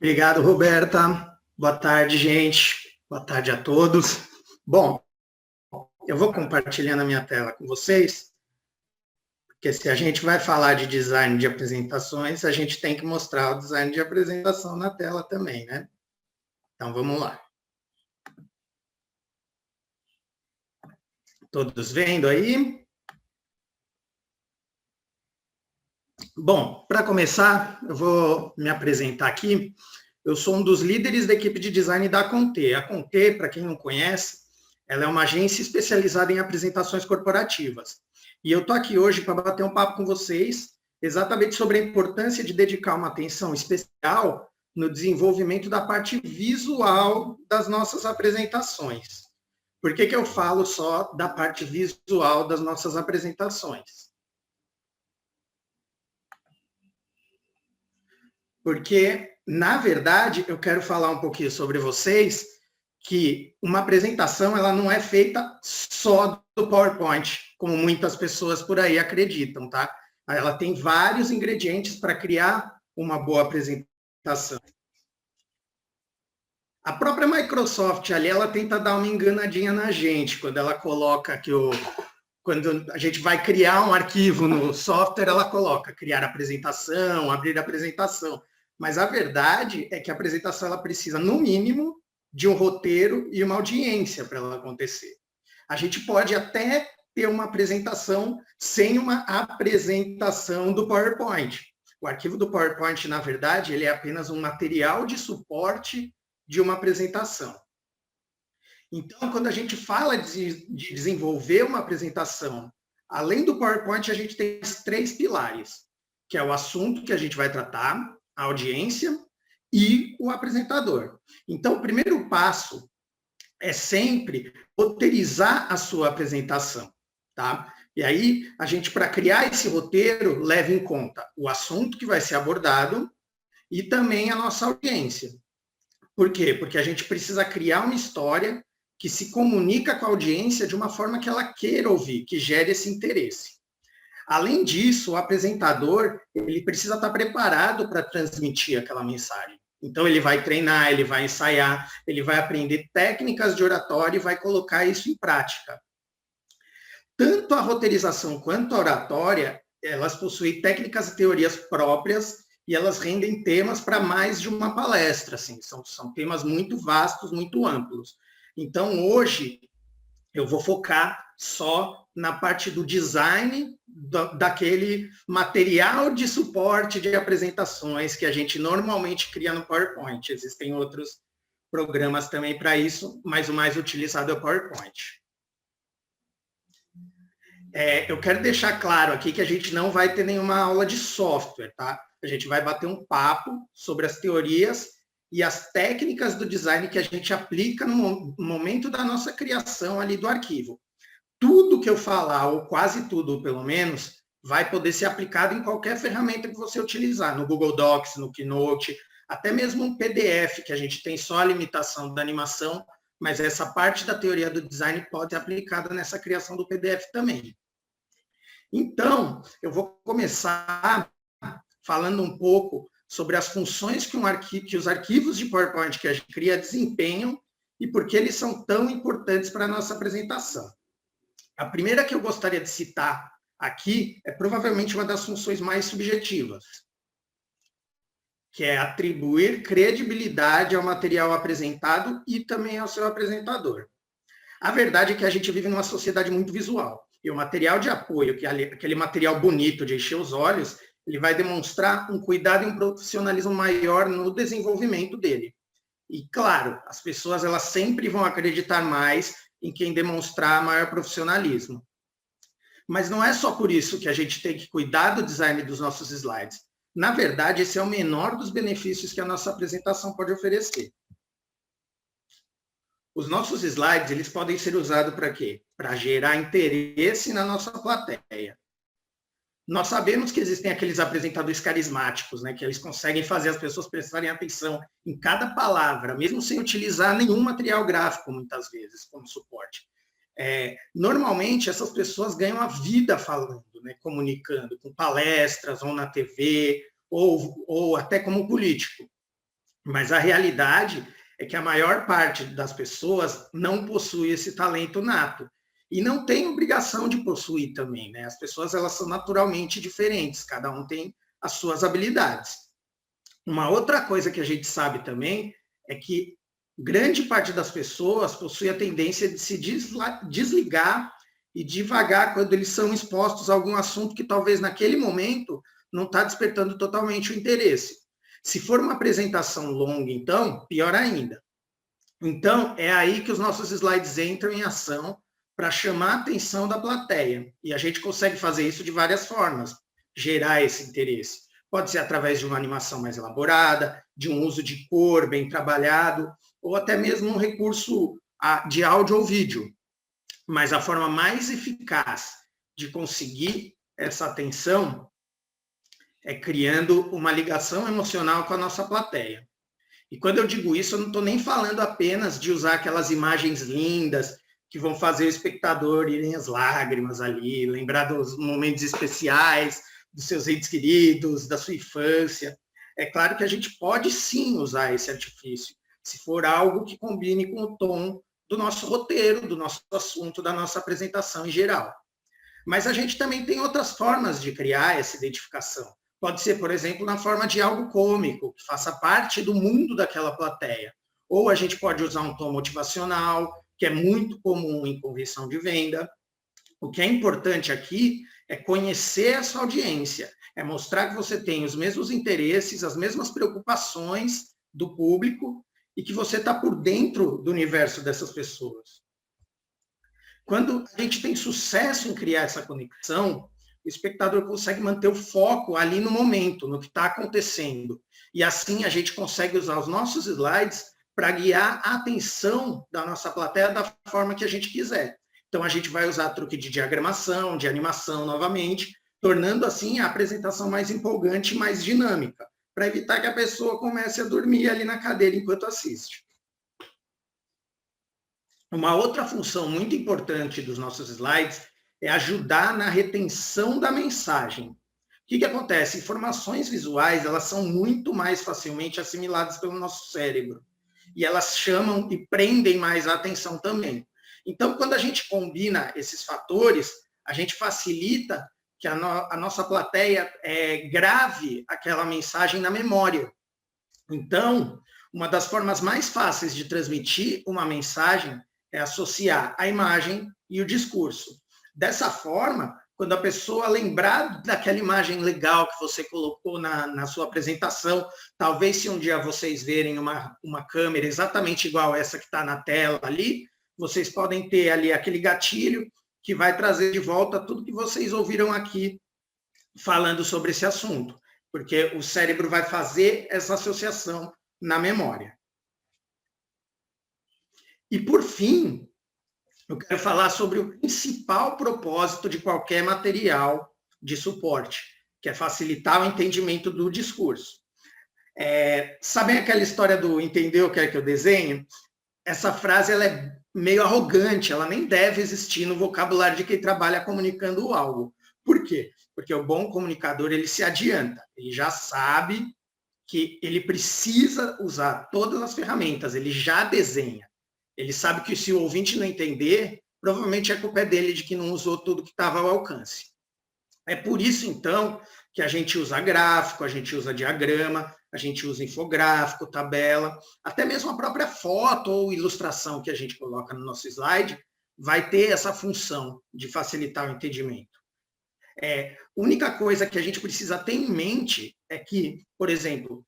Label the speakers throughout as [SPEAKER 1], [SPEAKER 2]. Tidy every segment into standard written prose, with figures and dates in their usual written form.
[SPEAKER 1] Obrigado, Roberta. Boa tarde, gente. Boa tarde a todos. Bom, eu vou compartilhando a minha tela com vocês, porque se a gente vai falar de design de apresentações, a gente tem que mostrar o design de apresentação na tela também, né? Então, vamos lá. Todos vendo aí? Bom, para começar, eu vou me apresentar aqui. Eu sou um dos líderes da equipe de design da Conte. A Conte, para quem não conhece, ela é uma agência especializada em apresentações corporativas. E eu estou aqui hoje para bater um papo com vocês exatamente sobre a importância de dedicar uma atenção especial no desenvolvimento da parte visual das nossas apresentações. Por que eu falo só da parte visual das nossas apresentações? Porque, na verdade, eu quero falar um pouquinho sobre vocês que uma apresentação ela não é feita só do PowerPoint, como muitas pessoas por aí acreditam, tá? Ela tem vários ingredientes para criar uma boa apresentação. A própria Microsoft ali, ela tenta dar uma enganadinha na gente, quando ela coloca que quando a gente vai criar um arquivo no software, ela coloca criar apresentação, abrir apresentação. Mas a verdade é que a apresentação ela precisa, no mínimo, de um roteiro e uma audiência para ela acontecer. A gente pode até ter uma apresentação sem uma apresentação do PowerPoint. O arquivo do PowerPoint, na verdade, ele é apenas um material de suporte de uma apresentação. Então, quando a gente fala de desenvolver uma apresentação, além do PowerPoint, a gente tem os 3 pilares, que é o assunto que a gente vai tratar, a audiência e o apresentador. Então, o primeiro passo é sempre roteirizar a sua apresentação, tá? E aí, a gente, para criar esse roteiro, leva em conta o assunto que vai ser abordado e também a nossa audiência. Por quê? Porque a gente precisa criar uma história que se comunica com a audiência de uma forma que ela queira ouvir, que gere esse interesse. Além disso, o apresentador ele precisa estar preparado para transmitir aquela mensagem. Então, ele vai treinar, ele vai ensaiar, ele vai aprender técnicas de oratória e vai colocar isso em prática. Tanto a roteirização quanto a oratória, elas possuem técnicas e teorias próprias e elas rendem temas para mais de uma palestra. Assim, são temas muito vastos, muito amplos. Então, hoje, eu vou focar só na parte do design daquele material de suporte de apresentações que a gente normalmente cria no PowerPoint. Existem outros programas também para isso, mas o mais utilizado é o PowerPoint. Eu quero deixar claro aqui que a gente não vai ter nenhuma aula de software, tá? A gente vai bater um papo sobre as teorias e as técnicas do design que a gente aplica no momento da nossa criação ali do arquivo. Tudo que eu falar, ou quase tudo, pelo menos, vai poder ser aplicado em qualquer ferramenta que você utilizar, no Google Docs, no Keynote, até mesmo um PDF, que a gente tem só a limitação da animação, mas essa parte da teoria do design pode ser aplicada nessa criação do PDF também. Então, eu vou começar falando um pouco sobre as funções que os arquivos de PowerPoint que a gente cria desempenham e por que eles são tão importantes para a nossa apresentação. A primeira que eu gostaria de citar aqui é provavelmente uma das funções mais subjetivas, que é atribuir credibilidade ao material apresentado e também ao seu apresentador. A verdade é que a gente vive numa sociedade muito visual, e o material de apoio, que é aquele material bonito de encher os olhos, ele vai demonstrar um cuidado e um profissionalismo maior no desenvolvimento dele. E, claro, as pessoas elas sempre vão acreditar mais em quem demonstrar maior profissionalismo. Mas não é só por isso que a gente tem que cuidar do design dos nossos slides. Na verdade, esse é o menor dos benefícios que a nossa apresentação pode oferecer. Os nossos slides, eles podem ser usados para quê? Para gerar interesse na nossa plateia. Nós sabemos que existem aqueles apresentadores carismáticos, né, que eles conseguem fazer as pessoas prestarem atenção em cada palavra, mesmo sem utilizar nenhum material gráfico, muitas vezes, como suporte. Normalmente, essas pessoas ganham a vida falando, né, comunicando, com palestras, ou na TV, ou até como político. Mas a realidade é que a maior parte das pessoas não possui esse talento nato. E não tem obrigação de possuir também, né? As pessoas, elas são naturalmente diferentes, cada um tem as suas habilidades. Uma outra coisa que a gente sabe também é que grande parte das pessoas possui a tendência de se desligar e devagar quando eles são expostos a algum assunto que talvez naquele momento não está despertando totalmente o interesse. Se for uma apresentação longa, então, pior ainda. Então, é aí que os nossos slides entram em ação para chamar a atenção da plateia. E a gente consegue fazer isso de várias formas, gerar esse interesse. Pode ser através de uma animação mais elaborada, de um uso de cor bem trabalhado, ou até mesmo um recurso de áudio ou vídeo. Mas a forma mais eficaz de conseguir essa atenção é criando uma ligação emocional com a nossa plateia. E quando eu digo isso, eu não estou nem falando apenas de usar aquelas imagens lindas que vão fazer o espectador irem às lágrimas ali, lembrar dos momentos especiais, dos seus entes queridos, da sua infância. É claro que a gente pode sim usar esse artifício, se for algo que combine com o tom do nosso roteiro, do nosso assunto, da nossa apresentação em geral. Mas a gente também tem outras formas de criar essa identificação. Pode ser, por exemplo, na forma de algo cômico, que faça parte do mundo daquela plateia. Ou a gente pode usar um tom motivacional, que é muito comum em conversão de venda. O que é importante aqui é conhecer a sua audiência, é mostrar que você tem os mesmos interesses, as mesmas preocupações do público e que você está por dentro do universo dessas pessoas. Quando a gente tem sucesso em criar essa conexão, o espectador consegue manter o foco ali no momento, no que está acontecendo. E assim a gente consegue usar os nossos slides para guiar a atenção da nossa plateia da forma que a gente quiser. Então a gente vai usar truque de diagramação, de animação novamente, tornando assim a apresentação mais empolgante e mais dinâmica, para evitar que a pessoa comece a dormir ali na cadeira enquanto assiste. Uma outra função muito importante dos nossos slides é ajudar na retenção da mensagem. O que acontece? Informações visuais, elas são muito mais facilmente assimiladas pelo nosso cérebro. E elas chamam e prendem mais a atenção também. Então, quando a gente combina esses fatores, a gente facilita que a nossa plateia grave aquela mensagem na memória. Então, uma das formas mais fáceis de transmitir uma mensagem é associar a imagem e o discurso. Dessa forma, quando a pessoa lembrar daquela imagem legal que você colocou na sua apresentação, talvez se um dia vocês verem uma câmera exatamente igual essa que está na tela ali, vocês podem ter ali aquele gatilho que vai trazer de volta tudo que vocês ouviram aqui falando sobre esse assunto, porque o cérebro vai fazer essa associação na memória. E, por fim, eu quero falar sobre o principal propósito de qualquer material de suporte, que é facilitar o entendimento do discurso. Sabem aquela história do entendeu, quer que eu desenhe? Essa frase ela é meio arrogante, ela nem deve existir no vocabulário de quem trabalha comunicando algo. Por quê? Porque o bom comunicador, ele se adianta, ele já sabe que ele precisa usar todas as ferramentas, ele já desenha. Ele sabe que se o ouvinte não entender, provavelmente a culpa é dele de que não usou tudo que estava ao alcance. É por isso, então, que a gente usa gráfico, a gente usa diagrama, a gente usa infográfico, tabela, até mesmo a própria foto ou ilustração que a gente coloca no nosso slide vai ter essa função de facilitar o entendimento. A única coisa que a gente precisa ter em mente é que, por exemplo,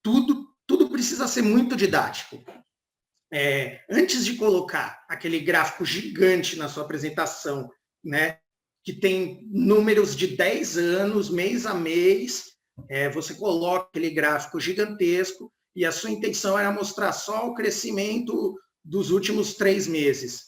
[SPEAKER 1] tudo precisa ser muito didático. Antes de colocar aquele gráfico gigante na sua apresentação, né, que tem números de 10 anos, mês a mês, você coloca aquele gráfico gigantesco e a sua intenção era mostrar só o crescimento dos últimos 3 meses.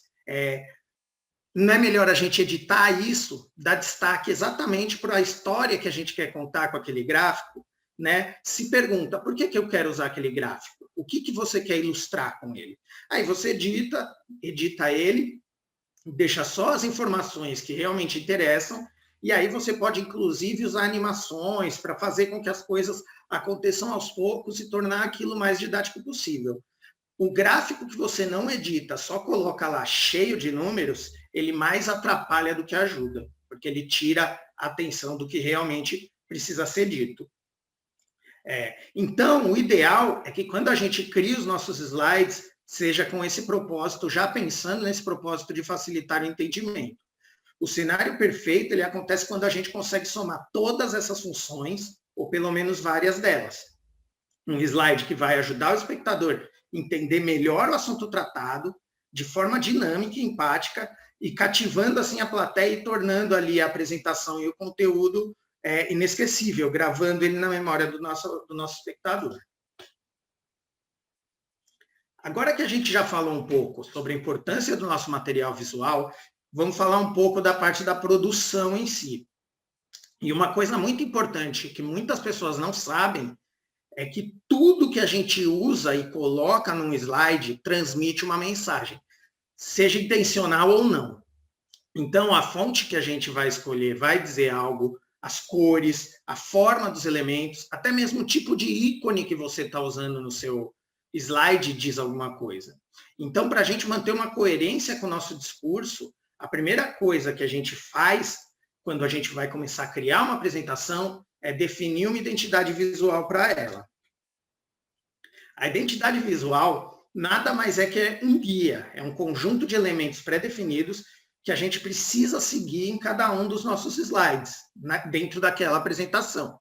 [SPEAKER 1] Não é melhor a gente editar isso, dar destaque exatamente para a história que a gente quer contar com aquele gráfico, né? Se pergunta, por que eu quero usar aquele gráfico? O que você quer ilustrar com ele? Aí você edita ele, deixa só as informações que realmente interessam E aí você pode, inclusive, usar animações para fazer com que as coisas aconteçam aos poucos e tornar aquilo mais didático possível. O gráfico que você não edita, só coloca lá cheio de números, ele mais atrapalha do que ajuda, porque ele tira a atenção do que realmente precisa ser dito. Então, o ideal é que quando a gente cria os nossos slides, seja com esse propósito, já pensando nesse propósito de facilitar o entendimento. O cenário perfeito ele acontece quando a gente consegue somar todas essas funções, ou pelo menos várias delas. Um slide que vai ajudar o espectador a entender melhor o assunto tratado, de forma dinâmica e empática, e cativando assim a plateia e tornando ali a apresentação e o conteúdo inesquecível, gravando ele na memória do nosso espectador. Agora que a gente já falou um pouco sobre a importância do nosso material visual, vamos falar um pouco da parte da produção em si. E uma coisa muito importante que muitas pessoas não sabem é que tudo que a gente usa e coloca num slide transmite uma mensagem, seja intencional ou não. Então, a fonte que a gente vai escolher vai dizer algo, as cores, a forma dos elementos, até mesmo o tipo de ícone que você está usando no seu slide diz alguma coisa. Então, para a gente manter uma coerência com o nosso discurso, a primeira coisa que a gente faz quando a gente vai começar a criar uma apresentação é definir uma identidade visual para ela. A identidade visual nada mais é que um guia, é um conjunto de elementos pré-definidos que a gente precisa seguir em cada um dos nossos slides, dentro daquela apresentação.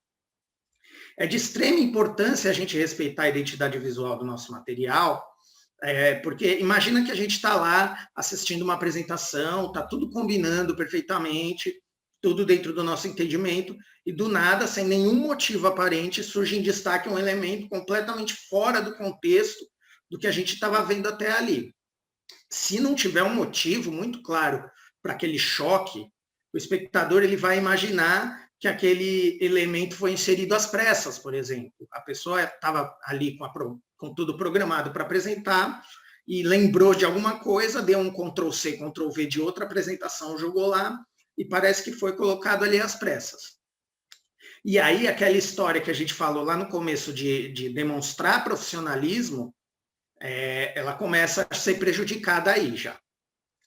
[SPEAKER 1] É de extrema importância a gente respeitar a identidade visual do nosso material, porque imagina que a gente está lá assistindo uma apresentação, está tudo combinando perfeitamente, tudo dentro do nosso entendimento, e do nada, sem nenhum motivo aparente, surge em destaque um elemento completamente fora do contexto do que a gente estava vendo até ali. Se não tiver um motivo muito claro para aquele choque, o espectador ele vai imaginar que aquele elemento foi inserido às pressas, por exemplo. A pessoa estava ali com tudo programado para apresentar e lembrou de alguma coisa, deu um Ctrl+C, Ctrl+V de outra apresentação, jogou lá e parece que foi colocado ali às pressas. E aí aquela história que a gente falou lá no começo de demonstrar profissionalismo, ela começa a ser prejudicada aí já.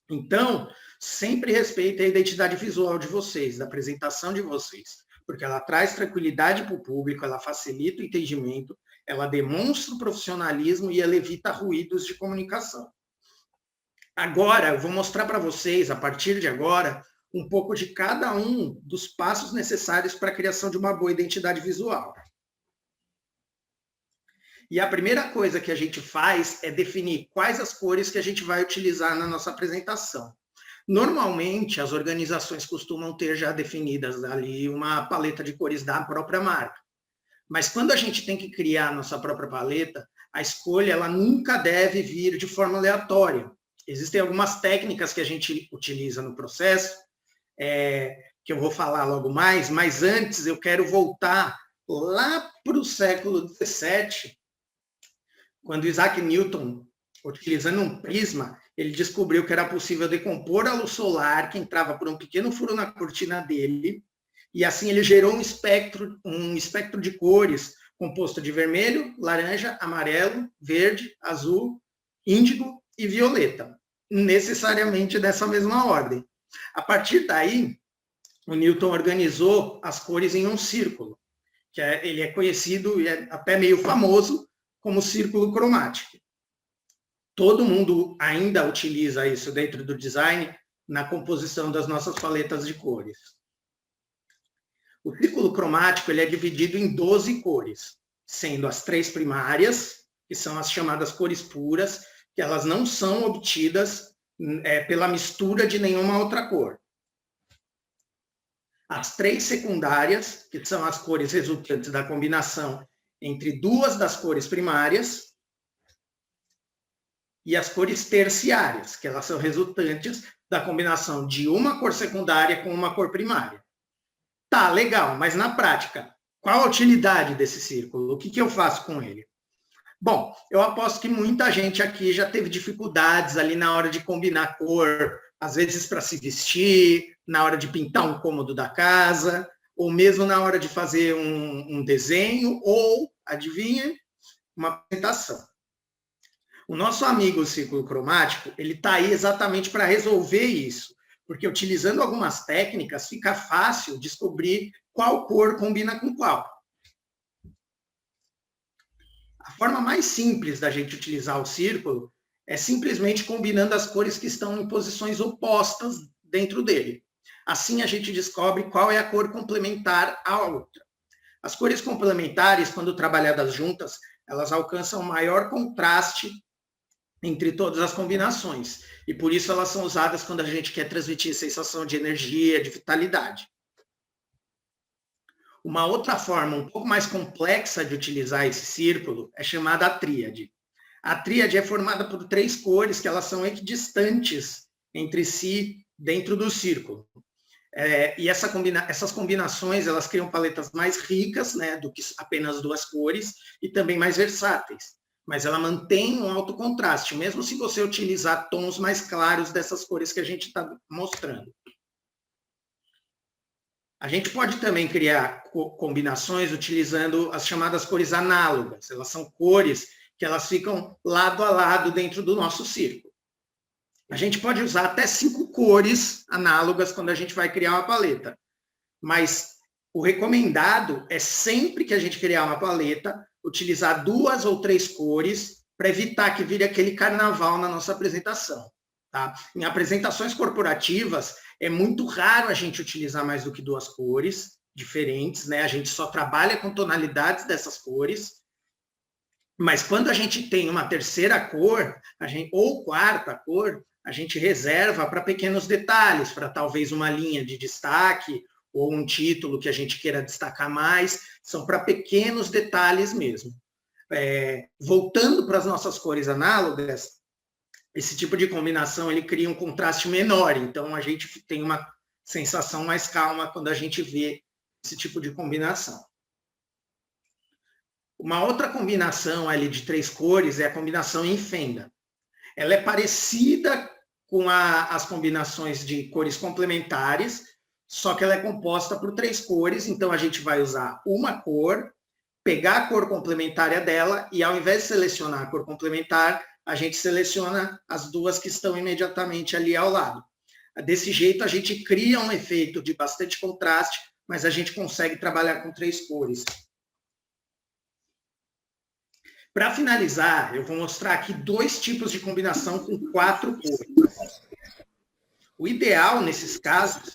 [SPEAKER 1] Então, sempre respeite a identidade visual de vocês, da apresentação de vocês, porque ela traz tranquilidade para o público, ela facilita o entendimento, ela demonstra o profissionalismo e ela evita ruídos de comunicação. Agora, eu vou mostrar para vocês, a partir de agora, um pouco de cada um dos passos necessários para a criação de uma boa identidade visual. E a primeira coisa que a gente faz é definir quais as cores que a gente vai utilizar na nossa apresentação. Normalmente, as organizações costumam ter já definidas ali uma paleta de cores da própria marca. Mas quando a gente tem que criar a nossa própria paleta, a escolha ela nunca deve vir de forma aleatória. Existem algumas técnicas que a gente utiliza no processo, que eu vou falar logo mais, mas antes eu quero voltar lá para o século XVII, quando Isaac Newton, utilizando um prisma, ele descobriu que era possível decompor a luz solar que entrava por um pequeno furo na cortina dele, e assim ele gerou um espectro de cores composto de vermelho, laranja, amarelo, verde, azul, índigo e violeta, necessariamente dessa mesma ordem. A partir daí, o Newton organizou as cores em um círculo, que ele é conhecido e é até meio famoso como círculo cromático. Todo mundo ainda utiliza isso dentro do design na composição das nossas paletas de cores. O círculo cromático ele é dividido em 12 cores, sendo as 3 primárias, que são as chamadas cores puras, que elas não são obtidas pela mistura de nenhuma outra cor. As 3 secundárias, que são as cores resultantes da combinação entre 2 das cores primárias, e as cores terciárias, que elas são resultantes da combinação de uma cor secundária com uma cor primária. Tá, legal, mas na prática, qual a utilidade desse círculo? O que eu faço com ele? Bom, eu aposto que muita gente aqui já teve dificuldades ali na hora de combinar cor, às vezes para se vestir, na hora de pintar um cômodo da casa, ou mesmo na hora de fazer um desenho, ou, adivinha, uma apresentação. O nosso amigo o círculo cromático, ele está aí exatamente para resolver isso, porque utilizando algumas técnicas fica fácil descobrir qual cor combina com qual. A forma mais simples da gente utilizar o círculo é simplesmente combinando as cores que estão em posições opostas dentro dele. Assim a gente descobre qual é a cor complementar à outra. As cores complementares, quando trabalhadas juntas, elas alcançam maior contraste entre todas as combinações. E por isso elas são usadas quando a gente quer transmitir sensação de energia, de vitalidade. Uma outra forma um pouco mais complexa de utilizar esse círculo é chamada a tríade. A tríade é formada por 3 cores que elas são equidistantes entre si dentro do círculo. E essas combinações elas criam paletas mais ricas, né, do que apenas 2 cores e também mais versáteis. Mas ela mantém um alto contraste, mesmo se você utilizar tons mais claros dessas cores que a gente está mostrando. A gente pode também criar combinações utilizando as chamadas cores análogas. Elas são cores que elas ficam lado a lado dentro do nosso círculo. A gente pode usar até 5 cores análogas quando a gente vai criar uma paleta. Mas o recomendado é sempre que a gente criar uma paleta, utilizar 2 ou 3 cores para evitar que vire aquele carnaval na nossa apresentação. Tá? Em apresentações corporativas, é muito raro a gente utilizar mais do que 2 cores diferentes, né? A gente só trabalha com tonalidades dessas cores. Mas quando a gente tem uma terceira cor, ou quarta cor, a gente reserva para pequenos detalhes, para talvez uma linha de destaque ou um título que a gente queira destacar mais, são para pequenos detalhes mesmo. Voltando para as nossas cores análogas, esse tipo de combinação ele cria um contraste menor, então a gente tem uma sensação mais calma quando a gente vê esse tipo de combinação. Uma outra combinação ali de 3 cores é a combinação em fenda. Ela é parecida com as combinações de cores complementares, só que ela é composta por 3 cores, então a gente vai usar uma cor, pegar a cor complementária dela e ao invés de selecionar a cor complementar, a gente seleciona as 2 que estão imediatamente ali ao lado. Desse jeito a gente cria um efeito de bastante contraste, mas a gente consegue trabalhar com 3 cores. Para finalizar, eu vou mostrar aqui 2 tipos de combinação com 4 cores. O ideal nesses casos...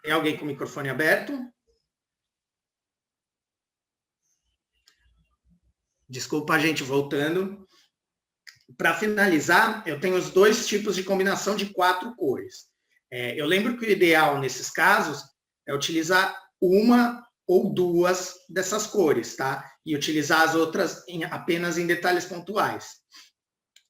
[SPEAKER 1] Tem alguém com o microfone aberto? Desculpa, gente, voltando. Para finalizar, eu tenho os 2 tipos de combinação de 4 cores. Eu lembro que o ideal nesses casos é utilizar uma ou 2 dessas cores, tá? E utilizar as outras apenas em detalhes pontuais.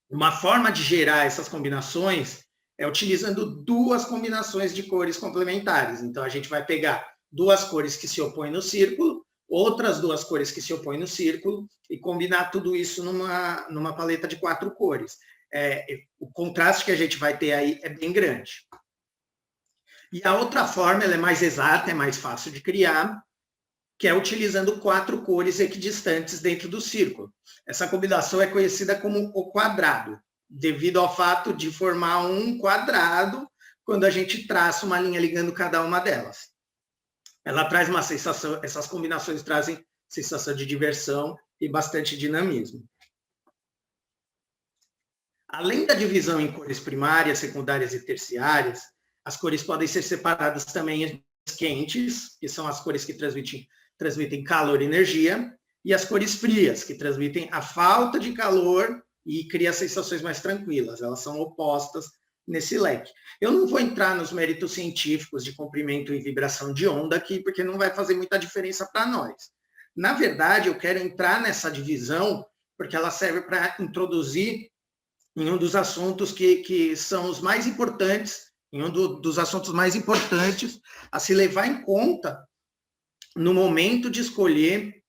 [SPEAKER 1] Uma forma de gerar essas combinações é utilizando 2 combinações de cores complementares. Então, a gente vai pegar 2 cores que se opõem no círculo, outras 2 cores que se opõem no círculo e combinar tudo isso numa paleta de 4 cores. O contraste que a gente vai ter aí é bem grande. E a outra forma, ela é mais exata, é mais fácil de criar, que é utilizando 4 cores equidistantes dentro do círculo. Essa combinação é conhecida como o quadrado, devido ao fato de formar um quadrado quando a gente traça uma linha ligando cada uma delas. Ela traz uma sensação, essas combinações trazem sensação de diversão e bastante dinamismo. Além da divisão em cores primárias, secundárias e terciárias, as cores podem ser separadas também em quentes, que são as cores que transmitem calor e energia, e as cores frias, que transmitem a falta de calor e criam sensações mais tranquilas. Elas são opostas nesse leque. Eu não vou entrar nos méritos científicos de comprimento e vibração de onda aqui, porque não vai fazer muita diferença para nós. Na verdade, eu quero entrar nessa divisão, porque ela serve para introduzir em um dos assuntos que são os mais importantes, em um dos assuntos mais importantes a se levar em conta no momento de escolher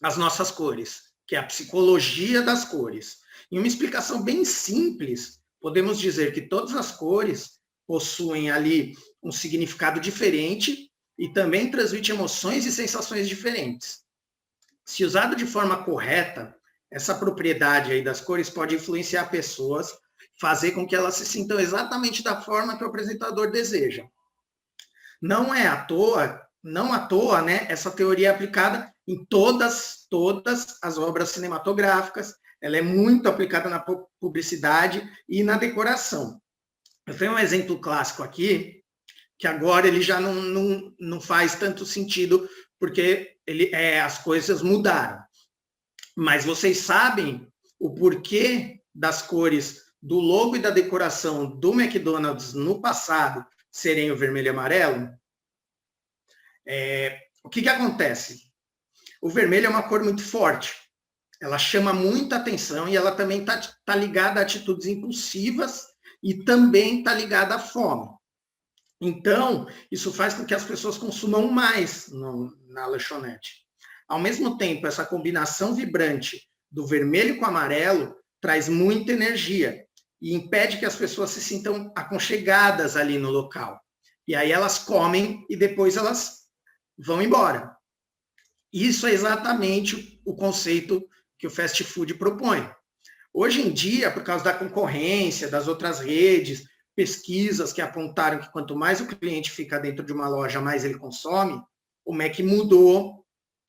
[SPEAKER 1] as nossas cores, que é a psicologia das cores. Em uma explicação bem simples, podemos dizer que todas as cores possuem ali um significado diferente e também transmite emoções e sensações diferentes. Se usado de forma correta, essa propriedade aí das cores pode influenciar pessoas, fazer com que elas se sintam exatamente da forma que o apresentador deseja. Não à toa, né, essa teoria é aplicada em todas as obras cinematográficas, ela é muito aplicada na publicidade e na decoração. Eu tenho um exemplo clássico aqui, que agora ele já não faz tanto sentido, porque as coisas mudaram. Mas vocês sabem o porquê das cores do logo e da decoração do McDonald's no passado serem o vermelho e amarelo? O que acontece? O vermelho é uma cor muito forte, ela chama muita atenção e ela também está ligada a atitudes impulsivas e também está ligada à fome. Então, isso faz com que as pessoas consumam mais na lanchonete. Ao mesmo tempo, essa combinação vibrante do vermelho com o amarelo traz muita energia e impede que as pessoas se sintam aconchegadas ali no local. E aí elas comem e depois elas vão embora. Isso é exatamente o conceito que o fast food propõe. Hoje em dia, por causa da concorrência, das outras redes, pesquisas que apontaram que quanto mais o cliente fica dentro de uma loja, mais ele consome, o Mac mudou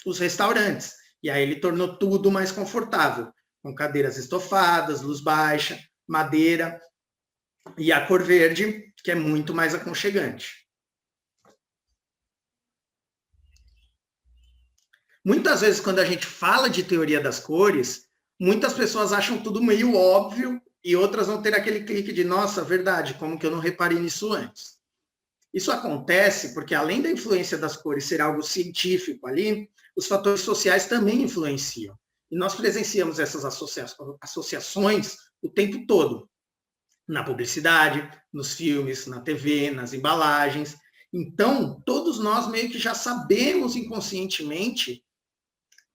[SPEAKER 1] os restaurantes. E aí ele tornou tudo mais confortável, com cadeiras estofadas, luz baixa, madeira e a cor verde, que é muito mais aconchegante. Muitas vezes, quando a gente fala de teoria das cores, muitas pessoas acham tudo meio óbvio e outras vão ter aquele clique de, nossa, verdade, como que eu não reparei nisso antes? Isso acontece porque, além da influência das cores ser algo científico ali, os fatores sociais também influenciam. E nós presenciamos essas associações o tempo todo, na publicidade, nos filmes, na TV, nas embalagens. Então, todos nós meio que já sabemos inconscientemente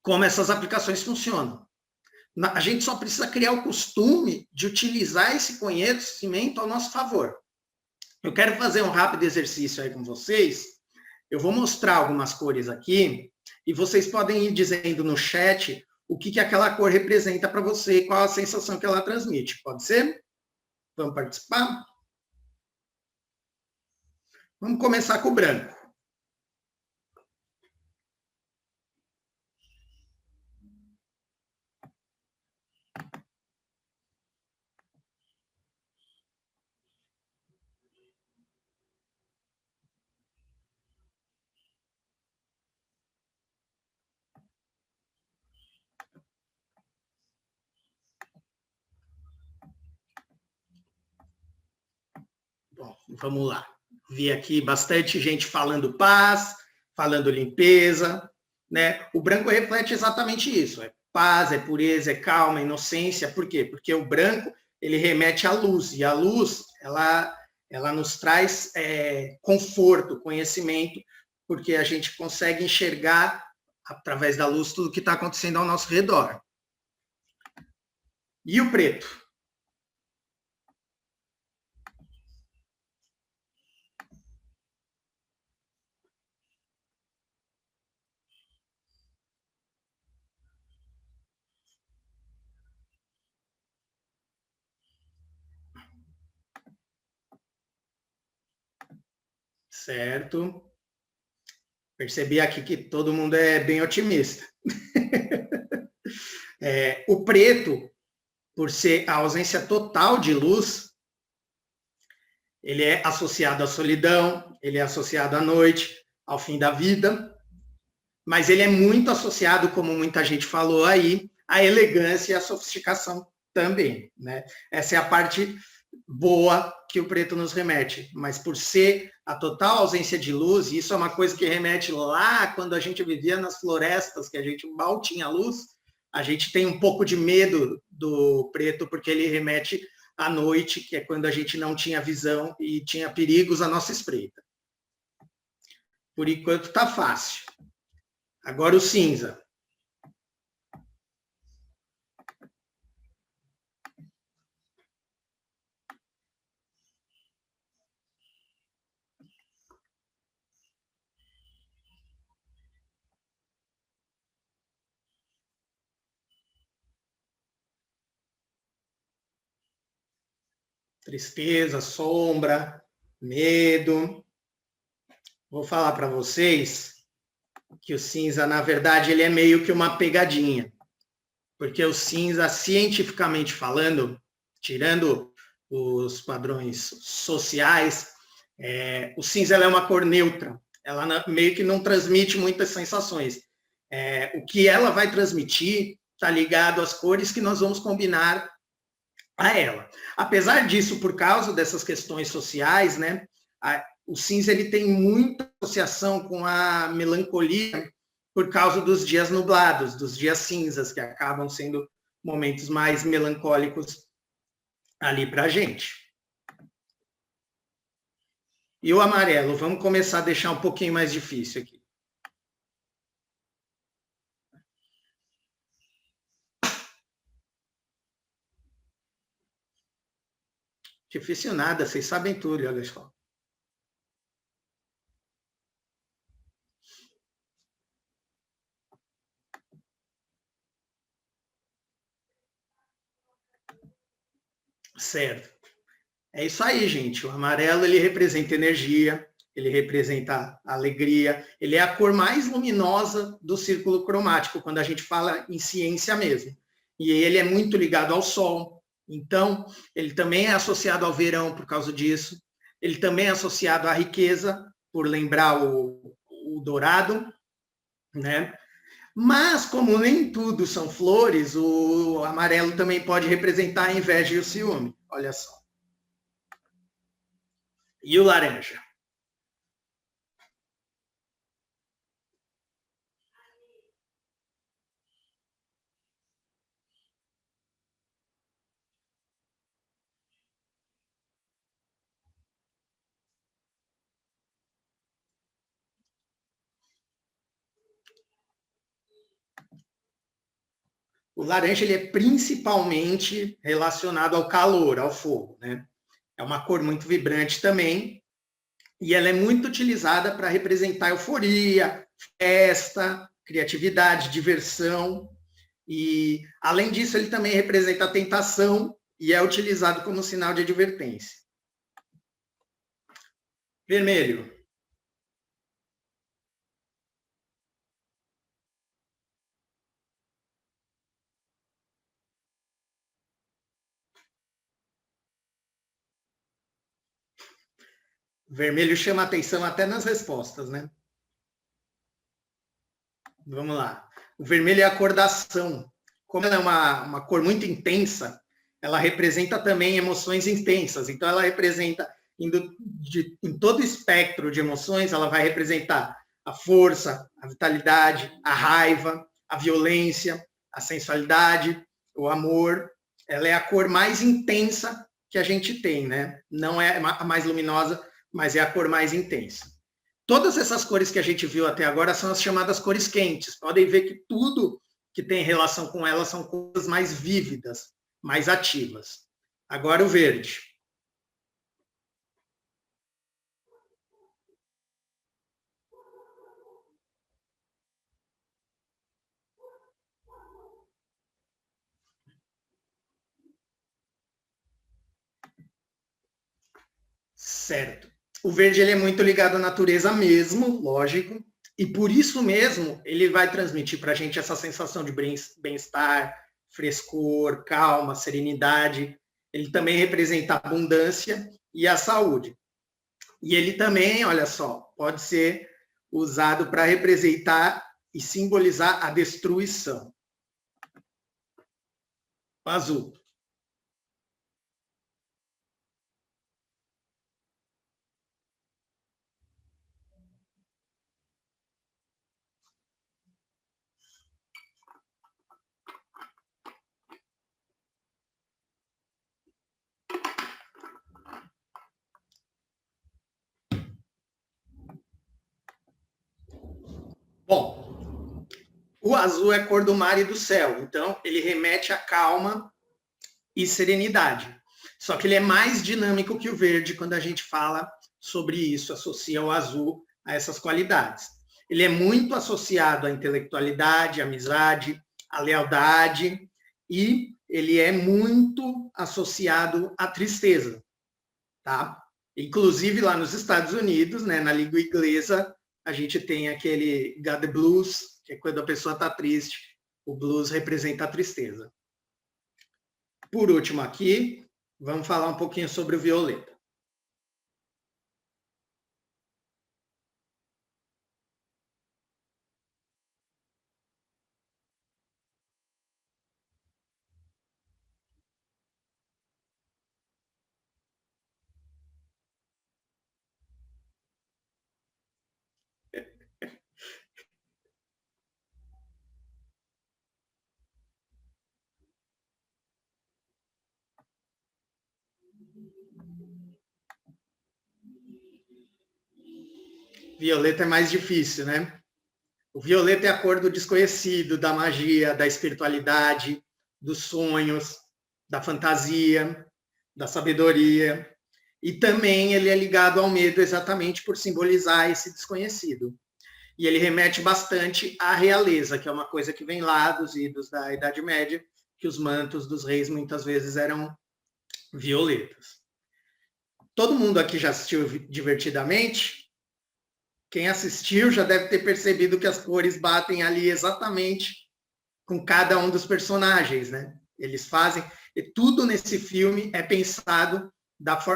[SPEAKER 1] como essas aplicações funcionam. A gente só precisa criar o costume de utilizar esse conhecimento ao nosso favor. Eu quero fazer um rápido exercício aí com vocês. Eu vou mostrar algumas cores aqui e vocês podem ir dizendo no chat o que aquela cor representa para você e qual a sensação que ela transmite. Pode ser? Vamos participar? Vamos começar com o branco. Bom, vamos lá. Vi aqui bastante gente falando paz, falando limpeza, né? O branco reflete exatamente isso. É paz, é pureza, é calma, é inocência. Por quê? Porque o branco, ele remete à luz. E a luz, ela nos traz conforto, conhecimento, porque a gente consegue enxergar, através da luz, tudo que está acontecendo ao nosso redor. E o preto? Certo. Percebi aqui que todo mundo é bem otimista. O preto, por ser a ausência total de luz, ele é associado à solidão, ele é associado à noite, ao fim da vida, mas ele é muito associado, como muita gente falou aí, à elegância e à sofisticação também, né? Essa é a parte boa que o preto nos remete, mas por ser a total ausência de luz, e isso é uma coisa que remete lá quando a gente vivia nas florestas, que a gente mal tinha luz, a gente tem um pouco de medo do preto, porque ele remete à noite, que é quando a gente não tinha visão e tinha perigos à nossa espreita. Por enquanto está fácil. Agora o cinza. tristeza, sombra, medo. Vou falar para vocês que o cinza, na verdade, ele é meio que uma pegadinha. Porque o cinza, cientificamente falando, tirando os padrões sociais, o cinza é uma cor neutra. Ela meio que não transmite muitas sensações. O que ela vai transmitir está ligado às cores que nós vamos combinar a ela. Apesar disso, por causa dessas questões sociais, né, o cinza ele tem muita associação com a melancolia por causa dos dias nublados, dos dias cinzas, que acabam sendo momentos mais melancólicos ali para a gente. E o amarelo, vamos começar a deixar um pouquinho mais difícil aqui. Difícil nada, vocês sabem tudo, olha só. Certo. É isso aí, gente. O amarelo, ele representa energia, ele representa alegria, ele é a cor mais luminosa do círculo cromático, quando a gente fala em ciência mesmo. E ele é muito ligado ao sol. Então, ele também é associado ao verão por causa disso. Ele também é associado à riqueza, por lembrar o dourado, né? Mas, como nem tudo são flores, o amarelo também pode representar a inveja e o ciúme. Olha só. E o laranja? O laranja ele é principalmente relacionado ao calor, ao fogo, né? É uma cor muito vibrante também, e ela é muito utilizada para representar euforia, festa, criatividade, diversão. E, além disso, ele também representa a tentação e é utilizado como sinal de advertência. Vermelho. Vermelho chama atenção até nas respostas, né? Vamos lá. O vermelho é a cor da ação. Como ela é uma cor muito intensa, ela representa também emoções intensas. Então, ela representa, em todo o espectro de emoções, ela vai representar a força, a vitalidade, a raiva, a violência, a sensualidade, o amor. Ela é a cor mais intensa que a gente tem, né? Não é a mais luminosa, mas é a cor mais intensa. Todas essas cores que a gente viu até agora são as chamadas cores quentes. Podem ver que tudo que tem relação com elas são cores mais vívidas, mais ativas. Agora o verde. Certo. O verde ele é muito ligado à natureza mesmo, lógico, e por isso mesmo ele vai transmitir para a gente essa sensação de bem-estar, frescor, calma, serenidade. Ele também representa a abundância e a saúde. E ele também, olha só, pode ser usado para representar e simbolizar a destruição. O azul. Bom, o azul é a cor do mar e do céu, então ele remete à calma e serenidade. Só que ele é mais dinâmico que o verde quando a gente fala sobre isso, associa o azul a essas qualidades. Ele é muito associado à intelectualidade, à amizade, à lealdade, e ele é muito associado à tristeza. tá? Inclusive, lá nos Estados Unidos, né, na língua inglesa, a gente tem aquele Got the Blues, que é quando a pessoa está triste, o blues representa a tristeza. Por último aqui, vamos falar um pouquinho sobre o violeta. Violeta é mais difícil, né? O violeta é a cor do desconhecido, da magia, da espiritualidade, dos sonhos, da fantasia, da sabedoria. E também ele é ligado ao medo exatamente por simbolizar esse desconhecido. E ele remete bastante à realeza, que é uma coisa que vem lá dos idos da Idade Média, que os mantos dos reis muitas vezes eram violetas. Todo mundo aqui já assistiu Divertidamente? Quem assistiu já deve ter percebido que as cores batem ali exatamente com cada um dos personagens, né? Eles fazem... E tudo nesse filme é pensado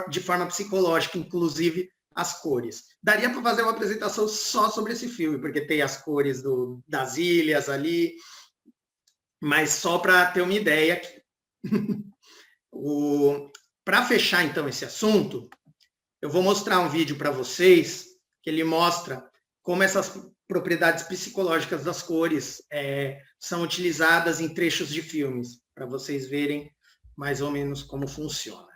[SPEAKER 1] de forma psicológica, inclusive as cores. Daria para fazer uma apresentação só sobre esse filme, porque tem as cores das ilhas ali, mas só para ter uma ideia aqui. Para fechar, então, esse assunto, eu vou mostrar um vídeo para vocês que ele mostra como essas propriedades psicológicas das cores são utilizadas em trechos de filmes, para vocês verem mais ou menos como funciona.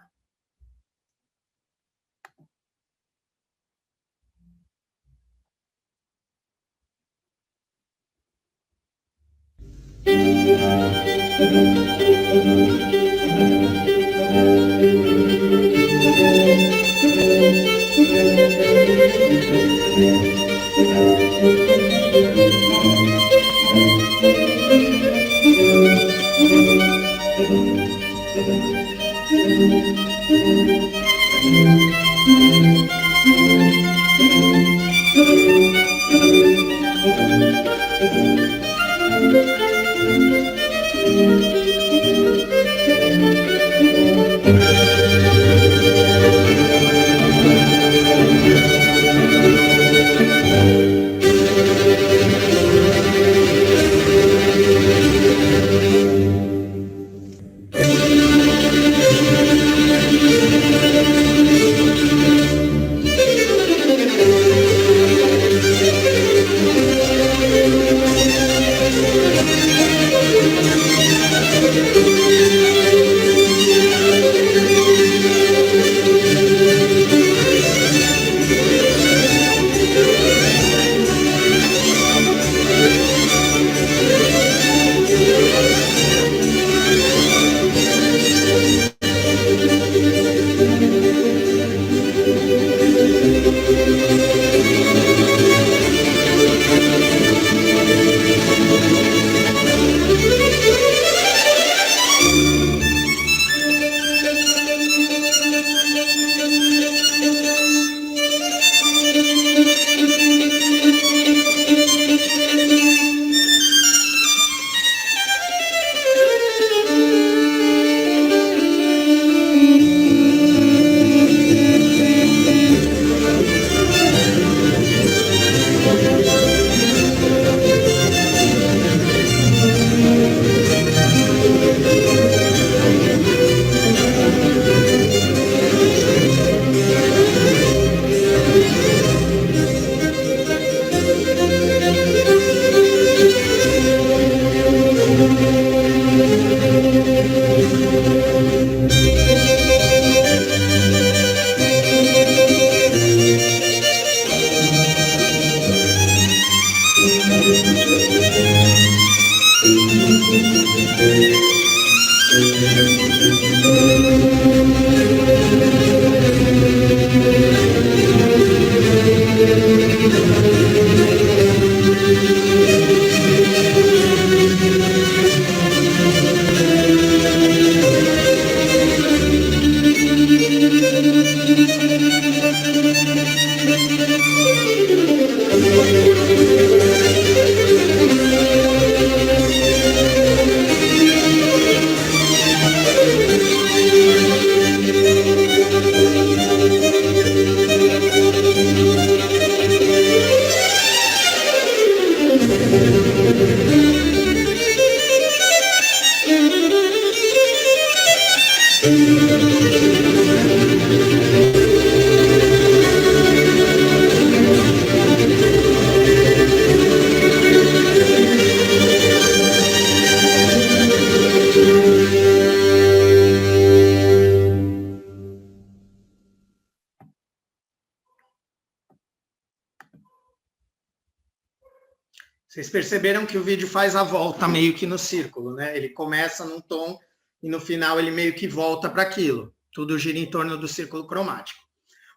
[SPEAKER 1] Vocês perceberam que o vídeo faz a volta meio que no círculo, né? Ele começa num tom e no final ele meio que volta para aquilo. Tudo gira em torno do círculo cromático.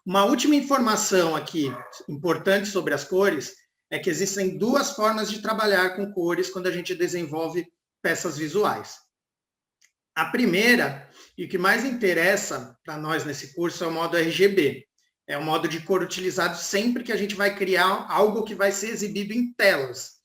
[SPEAKER 1] Uma última informação aqui importante sobre as cores é que existem duas formas de trabalhar com cores quando a gente desenvolve peças visuais. A primeira, e o que mais interessa para nós nesse curso, é o modo RGB. É o modo de cor utilizado sempre que a gente vai criar algo que vai ser exibido em telas,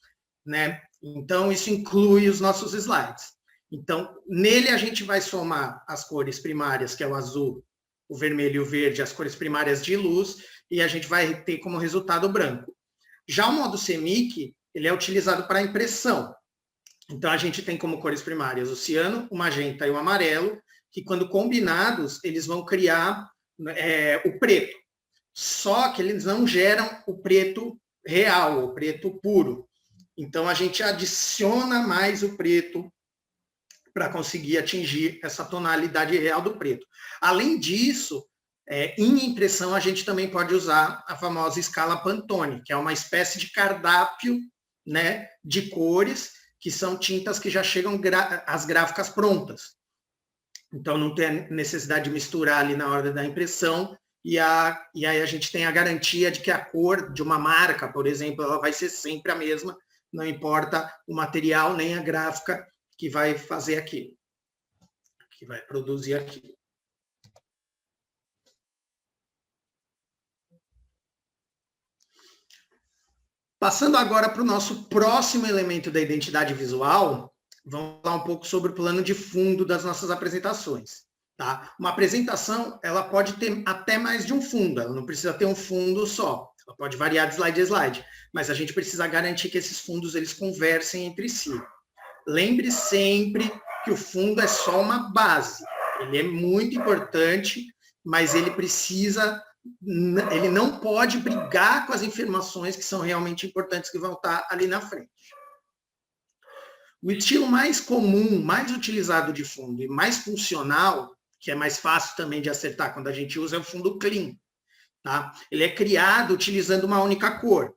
[SPEAKER 1] né? Então, isso inclui os nossos slides. Então, nele a gente vai somar as cores primárias, que é o azul, o vermelho e o verde, as cores primárias de luz, e a gente vai ter como resultado o branco. Já o modo CMYK, ele é utilizado para impressão. Então, a gente tem como cores primárias o ciano, o magenta e o amarelo, que quando combinados, eles vão criar o preto. Só que eles não geram o preto real, o preto puro. Então, a gente adiciona mais o preto para conseguir atingir essa tonalidade real do preto. Além disso, em impressão, a gente também pode usar a famosa escala Pantone, que é uma espécie de cardápio, né, de cores, que são tintas que já chegam as gráficas prontas. Então, não tem necessidade de misturar ali na hora da impressão, e aí a gente tem a garantia de que a cor de uma marca, por exemplo, ela vai ser sempre a mesma, não importa o material nem a gráfica que vai fazer aquilo, que vai produzir aquilo. Passando agora para o nosso próximo elemento da identidade visual, vamos falar um pouco sobre o plano de fundo das nossas apresentações. Tá? Uma apresentação, ela pode ter até mais de um fundo, ela não precisa ter um fundo só, ela pode variar de slide a slide, mas a gente precisa garantir que esses fundos eles conversem entre si. Lembre sempre que o fundo é só uma base, ele é muito importante, mas ele não pode brigar com as informações que são realmente importantes que vão estar ali na frente. O estilo mais comum, mais utilizado de fundo e mais funcional, que é mais fácil também de acertar quando a gente usa, é o fundo clean. Tá? Ele é criado utilizando uma única cor,